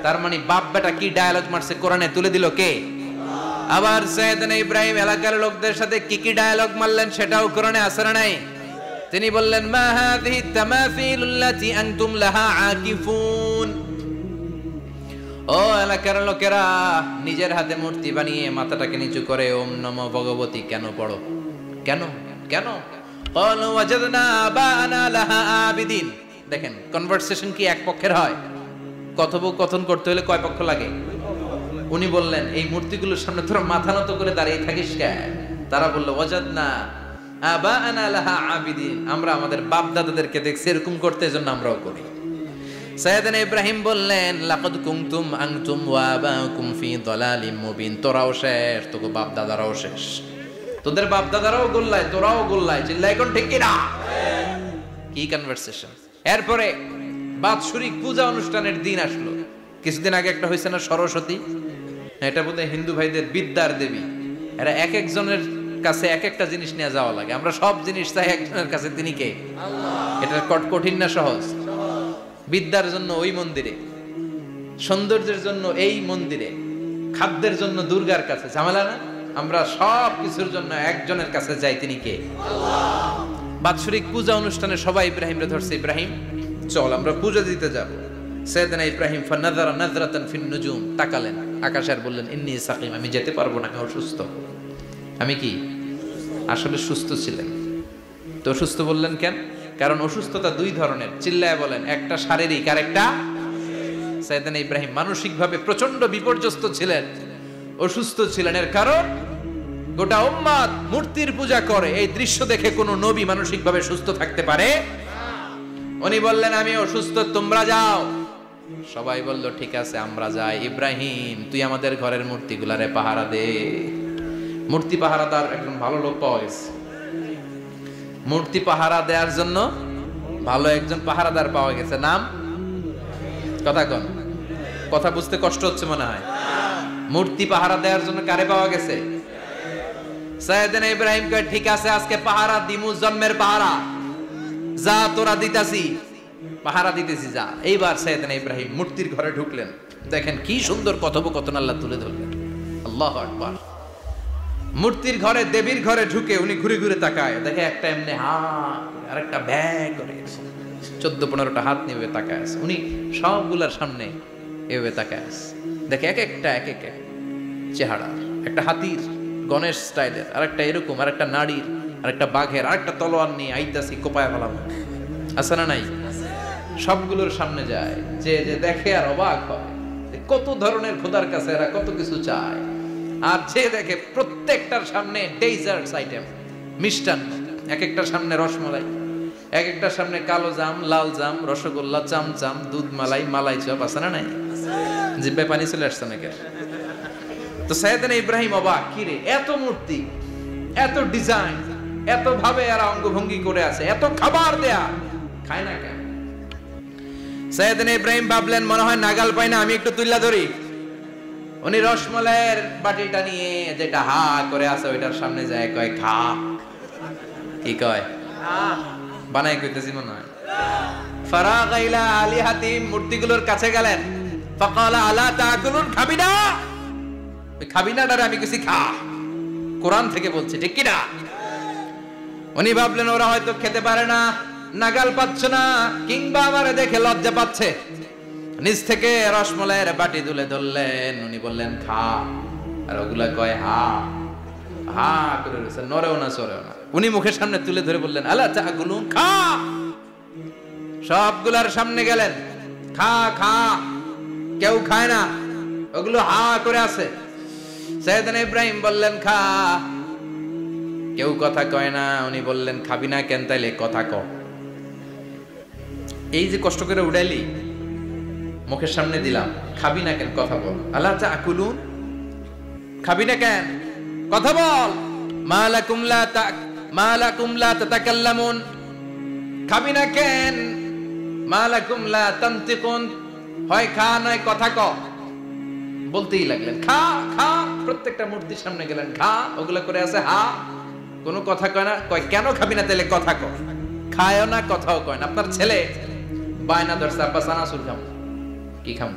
তার মানে বাপ বেটা কি ডায়ালগ মারছে কোরআনে তুলে দিল কে? আবার সৈয়দনা ইব্রাহিম এলাকার লোকদের সাথে কি কি ডায়ালগ মারলেন সেটাও কোরআনে আছে না নাই? তিনি বললেন, মা হাযিহি তামাসিলুল্লাতী আনতুম লাহা আকিফুন। ও এলাকার লোকেরা, নিজের হাতে মূর্তি বানিয়ে মাথাটাকে নিচু করে ওম নমো ভগবতী কেন পড়ো? কেন কেন? ক্বালু ওয়াজাদনা আবানা লাহা আবিদিন। দেখেন, কনভারসেশন কি এক পক্ষের হয়? কথোপকথন করতে হলে কয় পক্ষ লাগে? উনি বললেন, এই মূর্তিগুলোর সামনে তোরা মাথা নত করে দাঁড়িয়ে থাকিস কেন? তারা বলল, ওয়াজাদনা আবানা লাহা আবিদিন, আমরা আমাদের বাপ দাদাদেরকে দেখছি এরকম করতে, এজন্য আমরাও করি। সাইয়েদনা ইব্রাহিম বললেন, লাকাদ কুনতুম আনতুম ওয়া আবাকুম ফি দালালিম মুবিন। তোরাও শেষ, তোকে বাপ দাদারাও শেষ, তোদের বাপ দাদারাও গোল্লায়, তোরাও গোল্লায়, চিল্লাই কোন ঠিক কিনা? কি কনভারসেশন! এরপরে বাৎসরিক পূজা অনুষ্ঠানের দিন আসলো। কিছুদিন আগে একটা হয়েছে না, সরস্বতী? এটা বোধহয় হিন্দু ভাইদের বিদ্যার দেবী। এরা এক একজনের কাছে এক একটা জিনিস নিয়ে যাওয়া লাগে। আমরা সব জিনিস চাই একজনের কাছে, তিনি কে? এটা কঠিন না সহজ? বিদ্যার জন্য ওই মন্দিরে, সৌন্দর্যের জন্য এই মন্দিরে, খাদ্যের জন্য দুর্গার কাছে, ঝামেলা না? আমরা সব কিছুর জন্য একজনের কাছে যাই, তিনি কে? বাৎসরিক পূজা অনুষ্ঠানে সবাই ইব্রাহিমরে ধরছে, ইব্রাহিম চল আমরা পূজা দিতে যাব। সাইয়েদনা ইব্রাহিম ফানাযারা নাযরাতান ফিন নুজুম, তাকালেন আকাশে আর বললেন, ইন্নী সাকিম, আমি যেতে পারবো না, আমি অসুস্থ। আমি কি আসলে সুস্থ ছিলেন? তো অসুস্থ বললেন কেন? কারণ অসুস্থতা দুই ধরনের, চিল্লায় বলেন, একটা শারীরিক আর একটা। সাইয়েদনা ইব্রাহিম মানসিকভাবে প্রচন্ড বিপর্যস্ত ছিলেন, অসুস্থ ছিলেন। এর কারণ গোটা উম্মত মূর্তির পূজা করে, এই দৃশ্য দেখে কোন নবী মানসিকভাবে সুস্থ থাকতে পারে? উনি বললেন, আমি অসুস্থ, তোমরা যাও। সবাই বলল, ঠিক আছে আমরা যাই। ইব্রাহিম, তুই আমাদের ঘরের মূর্তিগুলারে পাহারা দে। মূর্তি পাহারাদার একজন ভালো লোক পাওয়া গেছে। মূর্তি পাহারা দেওয়ার জন্য ভালো একজন পাহারাদার পাওয়া গেছে। নাম? কথা কন, কথা বুঝতে কষ্ট হচ্ছে মনে হয়। মূর্তি পাহারা দেওয়ার জন্য কারে পাওয়া গেছে? সাইয়েদনা ইব্রাহিম কয়, ঠিক আছে আজকে পাহারা দিমু, জন্মের পাহারা। যা তোরা দিতাছি, পাহারা দিতেছি, যা। এইবার সাইয়েদনা ইব্রাহিম মূর্তির ঘরে ঢুকলেন। দেখেন কি সুন্দর কথোপকথন আল্লাহ তুলে ধরলেন। আল্লাহু আকবার। মূর্তির ঘরে, দেবীর ঘরে ঢুকে উনি ঘুরে ঘুরে তাকায়, দেখে একটা এমনি হাত আর একটা ব্যাগ করে 14-15টা হাত নিয়ে তাকায় আছে। উনি সবগুলার সামনে এভাবে তাকায় আছে, দেখে এক একটা এক এক চেহারা, একটা হাতির গণেশ স্টাইলের, আর একটা এরকম, আর একটা নারীর, আর একটা বাঘের, আর একটা তলোয়ার নিয়ে আইতাছি কোপায় ফেলাম। আছে না নাই? সবগুলোর সামনে যায়, যে যে দেখে আর অবাক হয়, কত ধরনের খোদার কাছে এরা কত কিছু চায়। আর যে দেখে প্রত্যেকটার সামনে ডেজার্টস আইটেম, মিষ্টান্ন, এক একটার সামনে রসমালাই, এক একটার সামনে কালো জাম, লাল জাম, রসগোল্লা, চামচাম, দুধ মালাই, মালাই চপ। আছে না নাই? জিব্বায় পানি চলে আসছে নাকি? তো সাইয়েদনা ইব্রাহিম অবাক, কি রে এত মূর্তি, এত ডিজাইন, এত ভাবে এরা অঙ্গভঙ্গি করে আছে, এত খাবার দেয়া, খায় না কেন? সাইয়েদনা ইব্রাহিম ভাবলেন মনে হয় নাগাল পাই না, আমি একটু তুল্লা ধরি। উনি রসমলাইয়ের বাটিটা নিয়ে যেটা হা করে আছে ওইটার সামনে যায়, কয় খা। কি কয়? বানাই কইতেছি মনে হয়। ফারাগা ইলা আলিহাতিম, মূর্তিগুলোর কাছে গেলেন। ফাকালা আলা তাকুলুন, খাবি না? ওই খাবি না ডারে আমি কিছু খা, কোরআন থেকে বলছি, ঠিক কি না? উনি ভাবলেন ওরা হয়তো খেতে পারে না, নাগাল পাচ্ছে না, কিংবা আমারে দেখে লজ্জা পাচ্ছে। নিজ থেকে রসমলাইয়ের বাটি তুলে ধরলেন, উনি বললেন খা, আর ওগুলা কয় হা হা করে রয়েছে, নড়েও না সরেও না। উনি মুখের সামনে তুলে ধরে বললেন আলা তাকুলুন, খা। সবগুলার সামনে গেলেন, খা খা, কেউ খায় না, ওগুলো হা করে আছে। সাইয়েদনা ইব্রাহিম বললেন খা, কেউ কথা কয় না। উনি বললেন খাবি না কেন? তাইলে কথা ক। এই যে কষ্ট করে উড়াইলি, মুখের সামনে দিলাম, খাবি না কেন? কথা বল। আলা তাকুলুন, খাবি না কেন? কথা বল। মালাকুম লা তাতাকাল্লামুন, খাবি না কেন? মালাকুম লা তানতিকুন, হয় খা নয় কথা ক। বলতেই লাগলেন খা খা, প্রত্যেকটা মূর্তির সামনে গেলেন, খা, ওগুলা করে আছে হা, কোনো কথা কয় না। কয় কেন খাবি না? তাহলে কথা ক। খায়ও না, কথাও কয় না। আপনার ছেলে বায়না ধরছে, আব্বা চানাচুর খাম। কি খাম?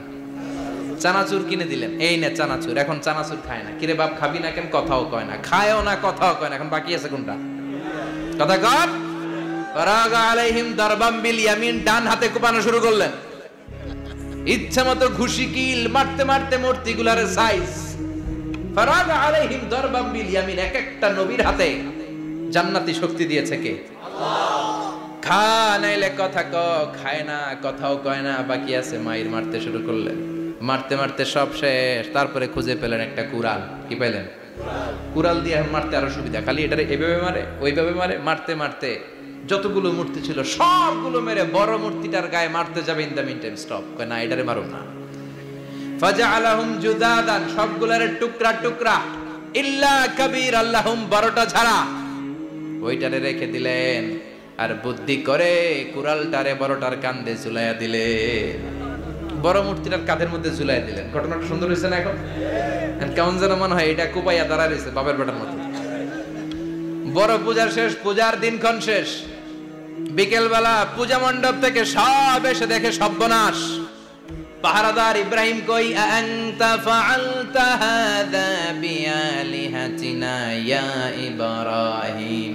চানাচুর কিনে দিলেন, এই নে চানাচুর। এখন চানাচুর খায় না। কিরে বাপ খাবি না কেন? কথাও কয় না, খায়ও না, কথাও কয় না। এখন বাকি আছে কোনটা? কথা কর। ফারাগা আলাইহিম দারবাম বিল ইয়ামিন, ডান হাতে কোপানো শুরু করলেন। ইচ্ছা মতো ঘুষি কিল মারতে মারতে মূর্তিগুলার সাইজ। ফারাগা আলাইহিম দারবাম বিল ইয়ামিন, এক একটা নবীর হাতে জান্নাতি শক্তি দিয়েছে কে? আল্লাহ। খা নাইলে কথা ক, খায় না, কথাও কয় না, বাকি আছে। মাইর মারতে শুরু করলেন, মারতে মারতে সব শেষ। তারপরে খুঁজে পেলেন একটা কুড়াল। কি পেলেন? কুড়াল দিয়ে মারতে আরো সুবিধা, খালি এটারে এইভাবে মারে ওইভাবে মারে। মারতে মারতে যতগুলো মূর্তি ছিল সবগুলো মেরে বড় মূর্তিটার গায়ে মারতে যাবে, in the meantime stop, কয় না এটারে মারো না। ফাজআলাহুম জুদাদান, সবগুলোর টুকরা টুকরা, ইল্লা কাবীর আল্লাহুম, বড়টা ছাড়া ওইটারে রেখে দিলেন। আর বুদ্ধি করে কুড়ালটারে বড়টার কাঁধে ঝুলাইয়া দিলেন, বড় মূর্তিটার কাঁধের মধ্যে ঝুলাইয়া দিলেন। ঘটনাটা সুন্দর হয়েছে না? এখন কেমন যেন মনে হয় এটা কুপাইয়া দাঁড়া রয়েছে বাবের বেটার মতো। বড় পূজার শেষ, পূজার দিনক্ষণ শেষ। বিকেল বেলা পূজা মণ্ডপ থেকে সব এসে দেখে সর্বনাশ। পাহারাদার ইব্রাহিম কই, আনতা ফাআলতা হাযা বিআলিহাতিনা ইয়া ইব্রাহিম।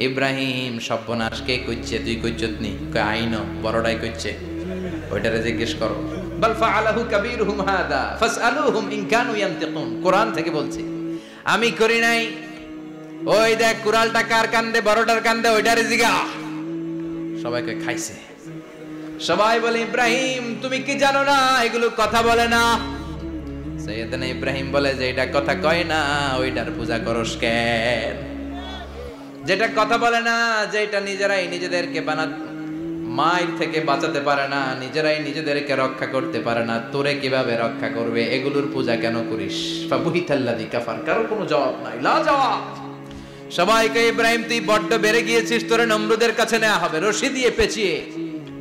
ইব্রাহিম সর্বনাশ কে কইছে? তুই কইছত নি? কয় আইনো, বড়টাই কইছে, ওইটারে জিজ্ঞেস করো। বাল ফাআলাহু কাবীরুহুম হাযা ফাসআলুহুম ইন কানু ইয়ানতিকুন, কোরআন থেকে বলছি, আমি করি নাই। ওই দেখ কুড়ালটা কার কান্দে? বড়টার কান্দে, ওইটারে জিগা। সবাইকে খাইছে। সবাই বলে ইব্রাহিম তুমি কি জানো না এগুলো কথা বলে না? সাইয়েদনা ইব্রাহিম বলে যে এটা কথা কয় না, ওইটার পূজা করস কেন? যেটা কথা বলে না, যেটা নিজেরাই নিজেদেরকে মায়ের থেকে বাঁচাতে পারে না, নিজেরাই নিজেদেরকে রক্ষা করতে পারে না, তোরে কিভাবে রক্ষা করবে? এগুলোর পূজা কেন করিস? ফাবুহিতাল্লাযী কাফার, কারো কোনো জবাব নাই, লা জবাব। সবাইকে ইব্রাহিম তুই বড্ড বেড়ে গিয়েছিস, তোরে নমরুদের কাছে নেওয়া হবে, রশি দিয়ে পেঁচিয়ে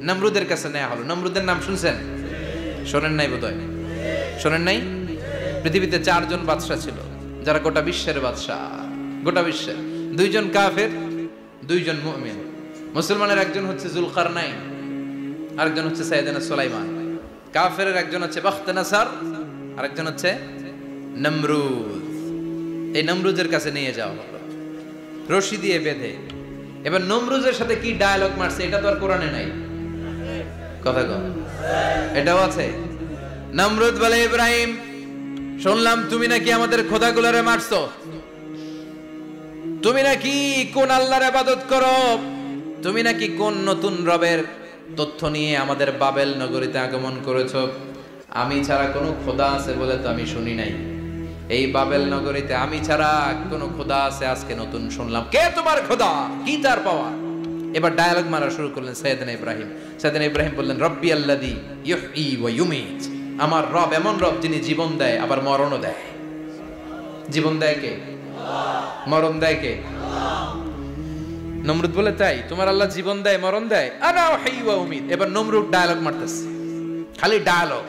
নমরুদের কাছে নেওয়া হলো। নমরুদের নাম শুনছেন? শোনেন নাই বোধহয়? শোনেন নাই? পৃথিবীতে 4 জন বাদশা ছিল, যারা গোটা বিশ্বের বাদশা। গোটা বিশ্বের 2 জন কাফের, 2 জন মুমিন। মুসলমানের একজন হচ্ছে যুলকারনাইন, আরেকজন হচ্ছে সাইয়েদনা সুলাইমান। কাফেরের একজন হচ্ছে বাখতানাসার, আরেকজন হচ্ছে নমরুদ। এই নমরুদের কাছে নিয়ে যাওয়া হলো রশি দিয়ে বেঁধে। এবার নমরুদের সাথে কি ডায়ালগ মারছে এটা তো আর কোরআনে নাই। কথা কম, এটাও আছে। নমরুদ বলে, ইব্রাহিম শুনলাম তুমি নাকি আমাদের খোদাগুলোরে মারছো, তুমি নাকি কোন আল্লাহর ইবাদত করো, তুমি নাকি কোন নতুন রবের তথ্য নিয়ে আমাদের বাবেল নগরীতে আগমন করেছো। আমি ছাড়া কোনো খোদা আছে বলে তো আমি শুনি নাই। এই বাবেল নগরীতে আমি ছাড়া কোনো খোদা আছে আজকে নতুন শুনলাম। কে তোমার খোদা? কি তার পাওয়া? এবার ডায়ালগ মারা শুরু করলেন সাইয়েদনা ইব্রাহিম। সাইয়েদনা ইব্রাহিম বললেন, রব্বি আল্লাযী ইউহয়ী ওয়া ইউমীত, আমার রব এমন রব যিনি জীবন দেয় আবার মরণও দেয়। জীবন দেয় কে? আল্লাহ। মরণ দেয় কে? আল্লাহ। নমরুদ বলে, তাই তোমার আল্লাহ জীবন দেয় মরণ দেয়? আনা উহয়ি ওয়া উমীত। এবার নমরুদ ডায়ালগ মারতেছে, খালি ডায়ালগ,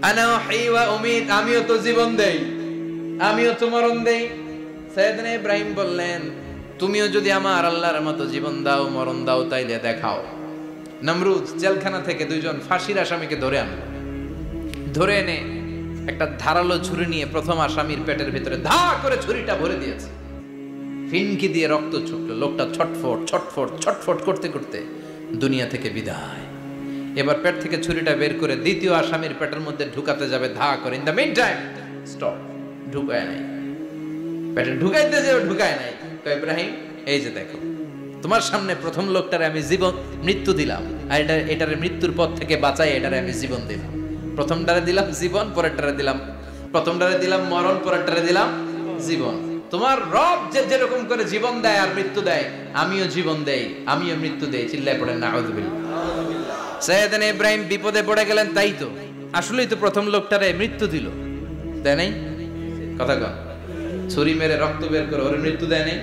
আনা উহয়ি ওয়া উমীত, আমিও তো জীবন দেই, আমিও তো মরণ দেই। সাইয়েদনা ইব্রাহিম বললেন, তুমিও যদি আমার আল্লাহর মতো জীবন দাও মরণ দাও তাইলে দেখাও। নমরুদ জেলখানা থেকে দুইজন ফাঁসির আসামিকে ধরে আনলো, ধরে এনে একটা ধারালো ছুরি নিয়ে প্রথম আসামির পেটের ভিতরে ধা করে ছুরিটা ভরে দিয়েছে। ফিনকি দিয়ে রক্ত ছুটলো, লোকটা ছটফট ছটফট ছটফট করতে করতে দুনিয়া থেকে বিদায়। এবার পেট থেকে ছুরিটা বের করে দ্বিতীয় আসামির পেটের মধ্যে ঢুকাতে যাবে ধা করে। In the meantime stop, ঢুকায় নাই, পেটে ঢুকাইতে যাবে ঢুকায় নাই। কয় ইব্রাহিম, এই যে দেখো, তোমার সামনে প্রথম লোকটারে আমি জীবন মৃত্যু দিলাম, আর এটারে মৃত্যুর পথ থেকে বাঁচাই এটারে আমি জীবন দিলাম। প্রথমটারে দিলাম জীবন, পরেরটারে দিলাম, প্রথমটারে দিলাম মরণ, পরেরটারে দিলাম জীবন। তোমার রব যে যেরকম করে জীবন দেয় আর মৃত্যু দেয়, আমিও জীবন দেই, আমিও মৃত্যু দেই। চিল্লায় পড়েন নাউযুবিল্লাহ। সাইয়েদনা ইব্রাহিম বিপদে পড়ে গেলেন, তাই তো আসলেই তো প্রথম লোকটারে মৃত্যু দিল, তাই নাই? কথা কন, ছুরি মেরে রক্ত বের করে ওরে মৃত্যু দেয় নাই?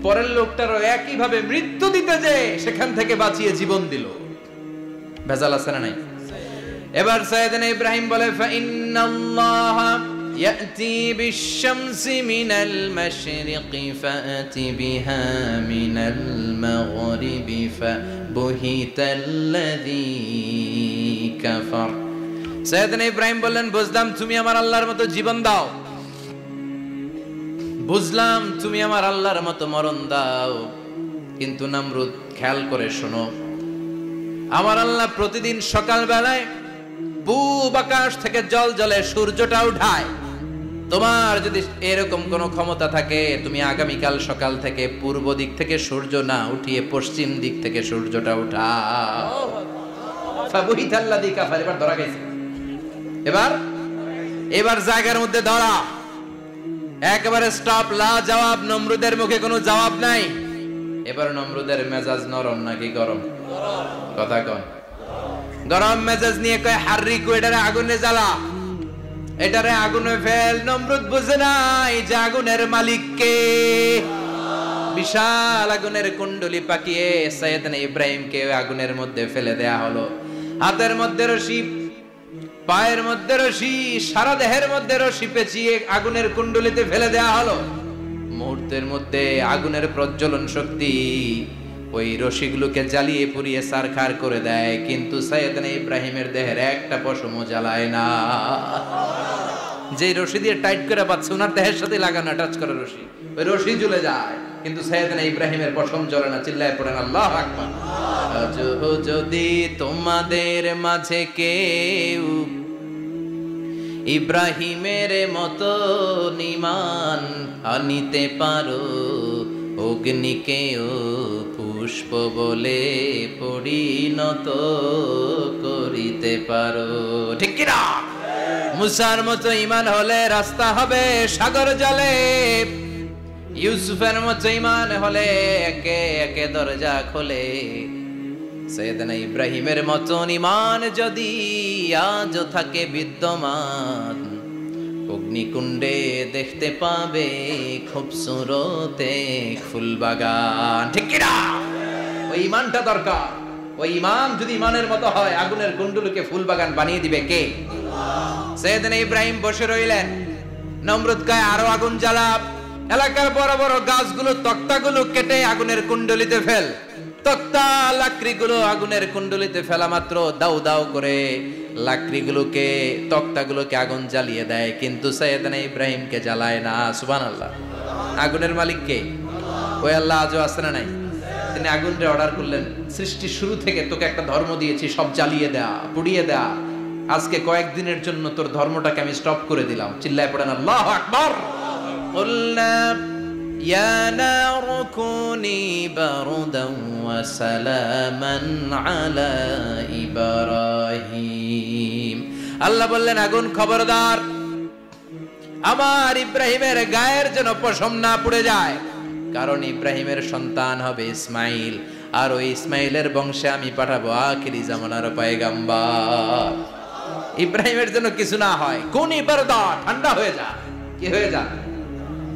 পরের লোকটারও একই ভাবে মৃত্যু দিতে যে সেখান থেকে বাঁচিয়ে জীবন দিল। ভেজাল আছে না নাই? এবার সাইয়েদনা ইব্রাহিম বলে, ফাইন্নাল্লাহা ইয়াতি বিশ-শামসি মিনাল মাশরিকি ফাআতি বিহা মিনাল মাগরিবি ফাবুহিতাল্লাযী কাফার। সাইয়েদনা ইব্রাহিম বললেন, বুঝলাম তুমি আমার আল্লাহর মতো জীবন দাও, বুঝলাম তুমি আমার আল্লাহর মতো মরণ দাও, কিন্তু নমরুদ খেয়াল করে শোনো, আমার আল্লাহ প্রতিদিন সকাল বেলায় পূব আকাশ থেকে জল জলে সূর্যটা উঠায়। তোমার যদি এরকম কোন ক্ষমতা থাকে, তুমি আগামীকাল সকাল থেকে পূর্ব দিক থেকে সূর্য না উঠিয়ে পশ্চিম দিক থেকে সূর্যটা উঠাও। ফাবুহিতাল্লাযী কাফার। এবার ধরা গেছে, এবার জায়গার মধ্যে ধরা, একেবারে স্টপ, লা জবাব। নমরুদের মুখে কোনো জবাব নাই। এবার নমরুদের মেজাজ নরম নাকি গরম? কথা কন। গরম মেজাজ নিয়ে কয়, হাররিকু, এটারে আগুনে জ্বালা, এটারে আগুনে ফেল। নমরুদ বুঝে নাই যে আগুনের মালিক কে। বিশাল আগুনের কুণ্ডলি পাকিয়ে সাইয়েদনা ইব্রাহিমকে আগুনের মধ্যে ফেলে দেয়া হলো। হাতের মধ্যে রশি, পায়ের মধ্যে রশি, সারা দেহের মধ্যে রশি পেঁচিয়ে আগুনের কুণ্ডলিতে ফেলে দেয়া হলো। মুহূর্তের মধ্যে আগুনের প্রজ্বলন শক্তি ওই রশিগুলোকে জ্বালিয়ে পুড়িয়ে সারখার করে দেয়, কিন্তু সাইয়েদনা ইব্রাহিমের দেহের একটা পশমও জ্বালায় না। যে রশি দিয়ে টাইট করে পাচ্ছে, ওনার দেহের সাথে লাগানো টাচ করা রশি, ওই রশি জ্বলে যায়, কিন্তু সাইয়েদনা ইব্রাহিমের পশম জ্বলে না। চিল্লায় পড়েন আল্লাহু আকবার। যদি তোমাদের মাঝে কেউ ইব্রাহিমের মতো ঈমান আনিতে পারো, অগ্নিকেও পুষ্প বলে পরিণত করিতে পারো, ঠিক কি না? মুসার মতো ঈমান হলে রাস্তা হবে সাগর জলে, ইউসুফের মতো ঈমান হলে একে একে দরজা খোলে। সাইয়েদনা ইব্রাহিমের মতো ঈমান যদি আজও থাকে বিদ্যমান, অগ্নিকুণ্ডে দেখতে পাবে খুবসুরত এক ফুলবাগান, ঠিক কি না? ওই ঈমানটা দরকার। ওই ঈমান যদি ঈমানের মতো হয়, আগুনের কুণ্ডলকে ফুলবাগান বানিয়ে দিবে কে? সাইয়েদনা ইব্রাহিম বসে রইলেন। নমরুদ কয়, আরো আগুন জ্বালা, এলাকার বড় বড় গাছগুলো, তক্তাগুলো কেটে আগুনের কুণ্ডলিতে ফেল। তক্তা লাকড়িগুলো আগুনের কুণ্ডলিতে ফেলা মাত্র দাউ দাউ করে লাকড়িগুলোকে, তক্তাগুলোকে আগুন জ্বালিয়ে দেয়, কিন্তু সাইয়েদনা ইব্রাহিমকে জ্বালায় না। সুবহানাল্লাহ। আগুনের মালিক কে? ওই আল্লাহ আজও আছে না নাই? তিনি আগুনরে অর্ডার করলেন, সৃষ্টির শুরু থেকে তোকে একটা ধর্ম দিয়েছি, সব জ্বালিয়ে দেয়া, পুড়িয়ে দেয়া, আজকে কয়েকদিনের জন্য তোর ধর্মটাকে আমি স্টপ করে দিলাম। চিল্লায় পড়েন আল্লাহু আকবার। কুলনা ইয়া নারু কুনি বারদান ওয়া সালামান আলা ইব্রাহিম। আল্লাহ বললেন, আগুন খবরদার, আমার ইব্রাহিমের গায়ের যেন পশম না পুড়ে যায়, কারণ ইব্রাহিমের সন্তান হবে ইসমাইল, আর ওই ইসমাইলের বংশে আমি পাঠাবো আখিরি জামানার পয়গাম্বর। ইব্রাহিমের জন্য কিছু না হয়, কুনি বারদা, ঠান্ডা হয়ে যা। কি হয়ে যা?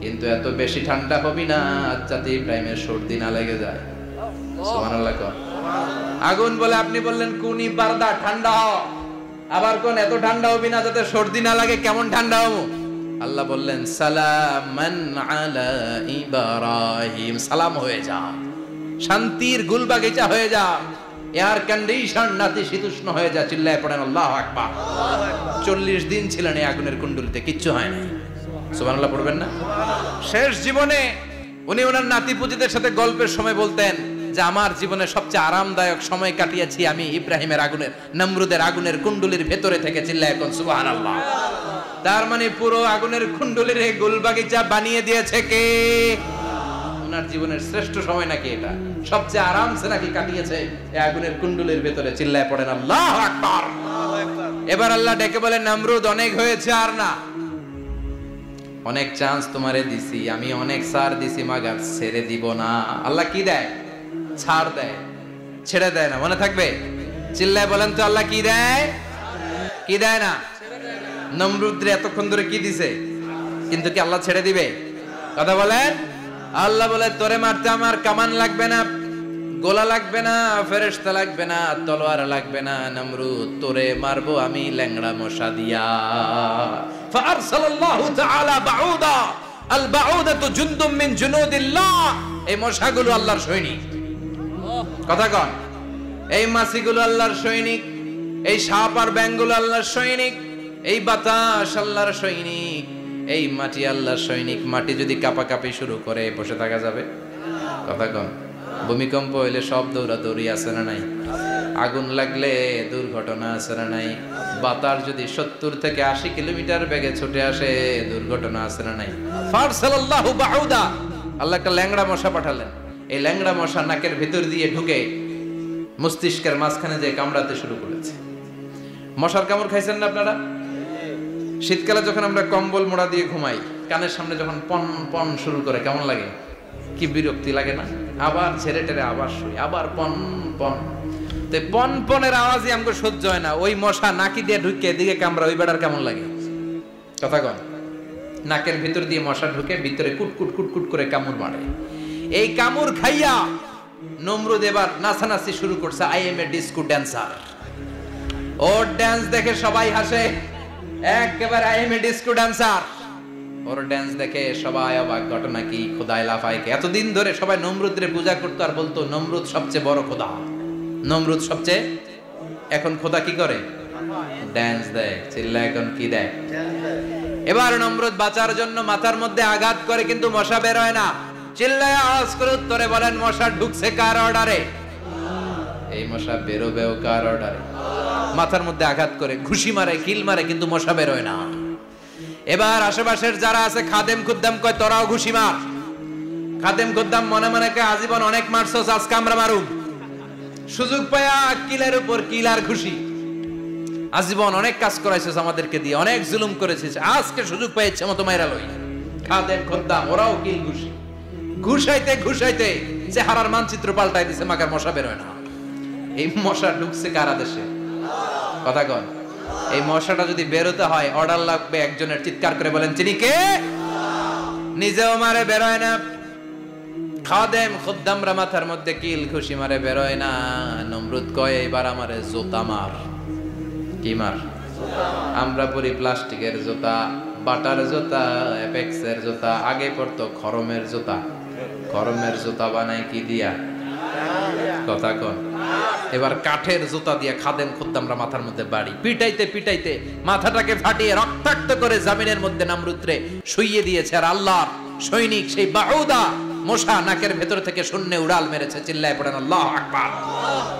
কিন্তু এত বেশি ঠান্ডা হবি না যাতে ইব্রাহিমের সর্দি না লেগে যায়। সুবহানাল্লাহ। আগুন বলে আপনি বললেন কুনি বারদা, ঠান্ডা হ, আবার কোন এত ঠান্ডা হবি না যাতে সর্দি না লাগে। কেমন ঠান্ডা হবো? আল্লাহ বললেন সালামান আলা ইব্রাহিম, সালাম হয়ে যা, শান্তির গুলবাগিচা হয়ে যা, এয়ার কন্ডিশন নাতিশীতোষ্ণ হয়ে যা। চিল্লায় পড়েন আল্লাহু আকবার। 40 দিন ছিলেন এই আগুনের কুণ্ডুলিতে, কিচ্ছু হয় না। সুবহানাল্লাহ পড়বেন না? শেষ জীবনে উনি ওনার নাতিপুতিদের সাথে গল্পের সময় বলতেন যে আমার জীবনে সবচেয়ে আরামদায়ক সময় কাটিয়েছি আমি ইব্রাহিমের আগুনের, নমরুদের আগুনের কুণ্ডুলির ভেতরে থেকে। চিল্লায় এখন সুবহানাল্লাহ। তার মানে পুরো আগুনের কুণ্ডুলির এই গুলবাগিচা বানিয়ে দিয়েছে কে? ওনার জীবনের শ্রেষ্ঠ সময় নাকি এটা, সবচেয়ে আরামসে নাকি কাটিয়েছে এই আগুনের কুণ্ডুলির ভেতরে। চিল্লায় পড়েন আল্লাহু আকবার। এবার আল্লাহ ডেকে বলেন নমরুদ অনেক হয়েছে, আর না, অনেক চান্স তোমারে দিছি আমি, অনেক ছাড় দিছি, মাগার ছেড়ে দিব না। আল্লাহ কি দেয়? ছাড় দেয়, ছেড়ে দেয় না। মনে থাকবে? চিল্লায় বলেন তো আল্লাহ কি দেয়? কি দেয় না? নমরুদরে এতক্ষণ ধরে কি দিছে, কিন্তু কি আল্লাহ ছেড়ে দিবে? কথা বলেন। আল্লাহ বলে তোরে মারতে আমার কামান লাগবে না, গোলা লাগবে না, ফেরেশতা লাগবে না, তলোয়ার লাগবে না। নমরুদ তোরে মারবো আমি ল্যাংড়া মশা দিয়া। ফারসালাল্লাহু তাআলা বাউদা, আল বাউদাতু জুনদুম মিন জুনুদিল্লাহ। এই মশাগুলো আল্লাহর সৈনিক। কথা কন। এই মাছিগুলো আল্লাহর সৈনিক, এই সাপ আর ব্যাঙগুলো আল্লাহর সৈনিক, এই বাতাস আল্লাহর সৈনিক, এই মাটি আল্লাহর সৈনিক। মাটি যদি কাঁপাকাঁপি শুরু করে বসে থাকা যাবে? কথা কন। ভূমিকম্প হইলে সব দৌড়াদৌড়ি আছে না নাই? আগুন লাগলে দুর্ঘটনা আছে না নাই? বাতাস যদি 70 থেকে 80 কিলোমিটার বেগে ছুটে আসে দুর্ঘটনা আছে না নাই? ফারসালাল্লাহু বাউদা, আল্লাহ একটা ল্যাংড়া মশা পাঠালেন। এই ল্যাংড়া মশা নাকের ভিতর দিয়ে ঢুকে মস্তিষ্কের মাঝখানে যে কামড়াতে শুরু করেছে। মশার কামড় খাইছেন না আপনারা? শীতকালে যখন আমরা কম্বল মোড়া দিয়ে ঘুমাই, কানের সামনে যখন পন পন শুরু করে কেমন লাগে? কি বিরক্তি লাগে না? আবার ছেড়ে টেরে আবার শুই, আবার পন পন। তো পন পনের আওয়াজই আমাকে সহ্য হয় না। ওই মশা নাকি দিয়ে ঢুকে এদিকে কামড়া, ওই বেড়ার কেমন লাগে? কথা কন। নাকের ভিতর দিয়ে মশা ঢুকে ভিতরে কুটকুট কুটকুট করে কামড় মারে। এই কামড় খাইয়া নমরুদ এবার নাচানাচি শুরু করছে। I M A disco dancer. Or dance দেখে সবাই হাসে, একেবারে I M A disco dancer. Or dance দেখে সবাই অবাক। ঘটনা কি? খোদাই লাফায়। এতদিন ধরে সবাই নমরুদরে পূজা করতো আর বলতো নমরুদ সবচেয়ে বড় খোদা, নমরুদ সবচেয়ে। এখন খোদা কি করে? ড্যান্স দেয়। চিল্লা এখন কি দেয়? এবার নমরুদ বাঁচার জন্য মাথার মধ্যে আঘাত করে, কিন্তু মশা বের হয় না। চিল্লায় আওয়াজ করে উত্তরে বলেন মশা ঢুকছে কার অর্ডারে? এই মশা বেরোবেও কার অর্ডারে? মাথার মধ্যে আঘাত করে ঘুষি মারে, কিল মারে, কিন্তু মশা বের হয় না। এবার আশেপাশের যারা আছে খাদেম খুদ্দাম কয় তোরাও ঘুষি মার। খাদেম খুদ্দাম মনে মনে কয় আজীবন অনেক মারছস, আজকে আমরা মারুম। সুযোগ পায়া কিলের উপর কিল আর ঘুষি। আজীবন অনেক কাজ করাইছিস আমাদেরকে দিয়ে, অনেক জুলুম করেছিস, আজকে সুযোগ পাইছে মতো মাইরা লই। খাদেম খুদ্দাম ওরাও কিল ঘুষি। ঘুষাইতে ঘুষাইতে চেহারার মানচিত্র পাল্টাই দিছে, মাকার মশা বের হয় না। এই মশা ঢুকছে কার আদেশে? কথা কন। এই মশাটা যদি বেরোতে হয় অর্ডার লাগবে একজনের। চিৎকার করে বলেন চিনি কে? নিজেও মারে, বেরোয় না। খাদেম খুদ্দামরা মাথার মধ্যে কিল ঘুষি মারে, বেরোয় না। নমরুদ কয় এবার আমারে জুতা মার। কি মার? আমরা পরি প্লাস্টিকের জুতা, বাটার জুতা, অ্যাপেক্সের জুতা। আগে পড়তো খরমের জুতা। খরমের জুতা বানায় কি দিয়া? কথা কন। এবার কাঠের জুতা দিয়ে খাদেম খুদ্দামরা মাথার মধ্যে বাড়ি। পিটাইতে পিটাইতে মাথাটাকে ফাটিয়ে রক্তাক্ত করে জামিনের মধ্যে নমরুদরে শুইয়ে দিয়েছে। আর আল্লাহর সৈনিক সেই বাউদা মশা নাকের ভেতর থেকে শূন্যে উড়াল মেরেছে। চিল্লায় পড়েন আল্লাহু আকবার।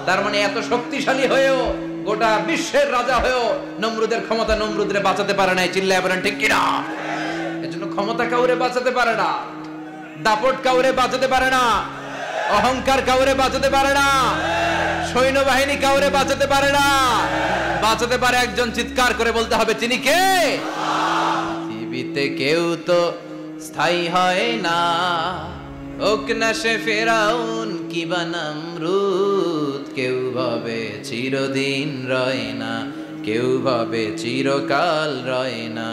তার মানে এত শক্তিশালী হয়েও, গোটা বিশ্বের রাজা হয়েও নমরুদের ক্ষমতা নমরুদরে বাঁচাতে পারে নাই। চিল্লায় পড়েন ঠিক কিনা? এজন্য ক্ষমতা কাউরে বাঁচাতে পারে না, দাপট কাউরে বাঁচাতে পারে না, অহংকার কাউরে বাঁচাতে পারে না, সৈন্যবাহিনী কাউরে বাঁচাতে পারে না। বাঁচাতে পারে একজন। চিৎকার করে বলতে হবে তিনি কে? পৃথিবীতে কেউ তো স্থায়ী হয় না, হোক না সে ফেরাউন কিবা নমরুদ। কেউ ভাবে চিরদিন রয় না, কেউ ভাবে চিরকাল রয় না।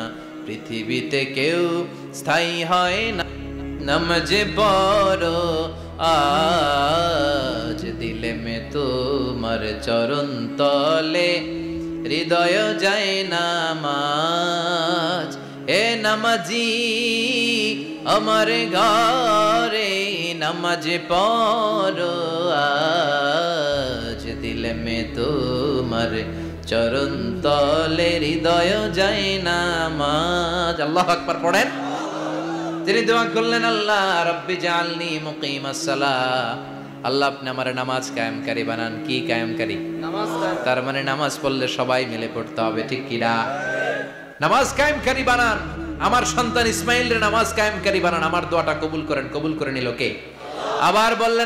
পৃথিবীতে কেউ স্থায়ী হয় না। নামাজে পড়ো আজ দিলে মে তোমার চরণ তলে, হৃদয় যায় নামাজ। এ নামাজি আমার ঘরে নামাজে পড়ো আজ দিলে মে তোমার চরণ তলে, হৃদয় যায় নামাজ। আল্লাহু আকবার পড়েন। তিনি দোয়া করলেন, আল্লাহ রব্বি জাআলনি মুকিমাস সালাহ, আল্লাহ আপনি আমার নামাজ কায়েমকারী বানান। কি কায়েমকারী? নামাজ। তার মানে নামাজ পড়লে সবাই মিলে পড়তে হবে, ঠিক কি না? নামাজ কায়েমকারী বানান। আমার সন্তান ইসমাইলের নামাজ কায়েমকারী বানান। আমার দোয়াটা কবুল করেন। কবুল করে নিল কে? আবার বললেন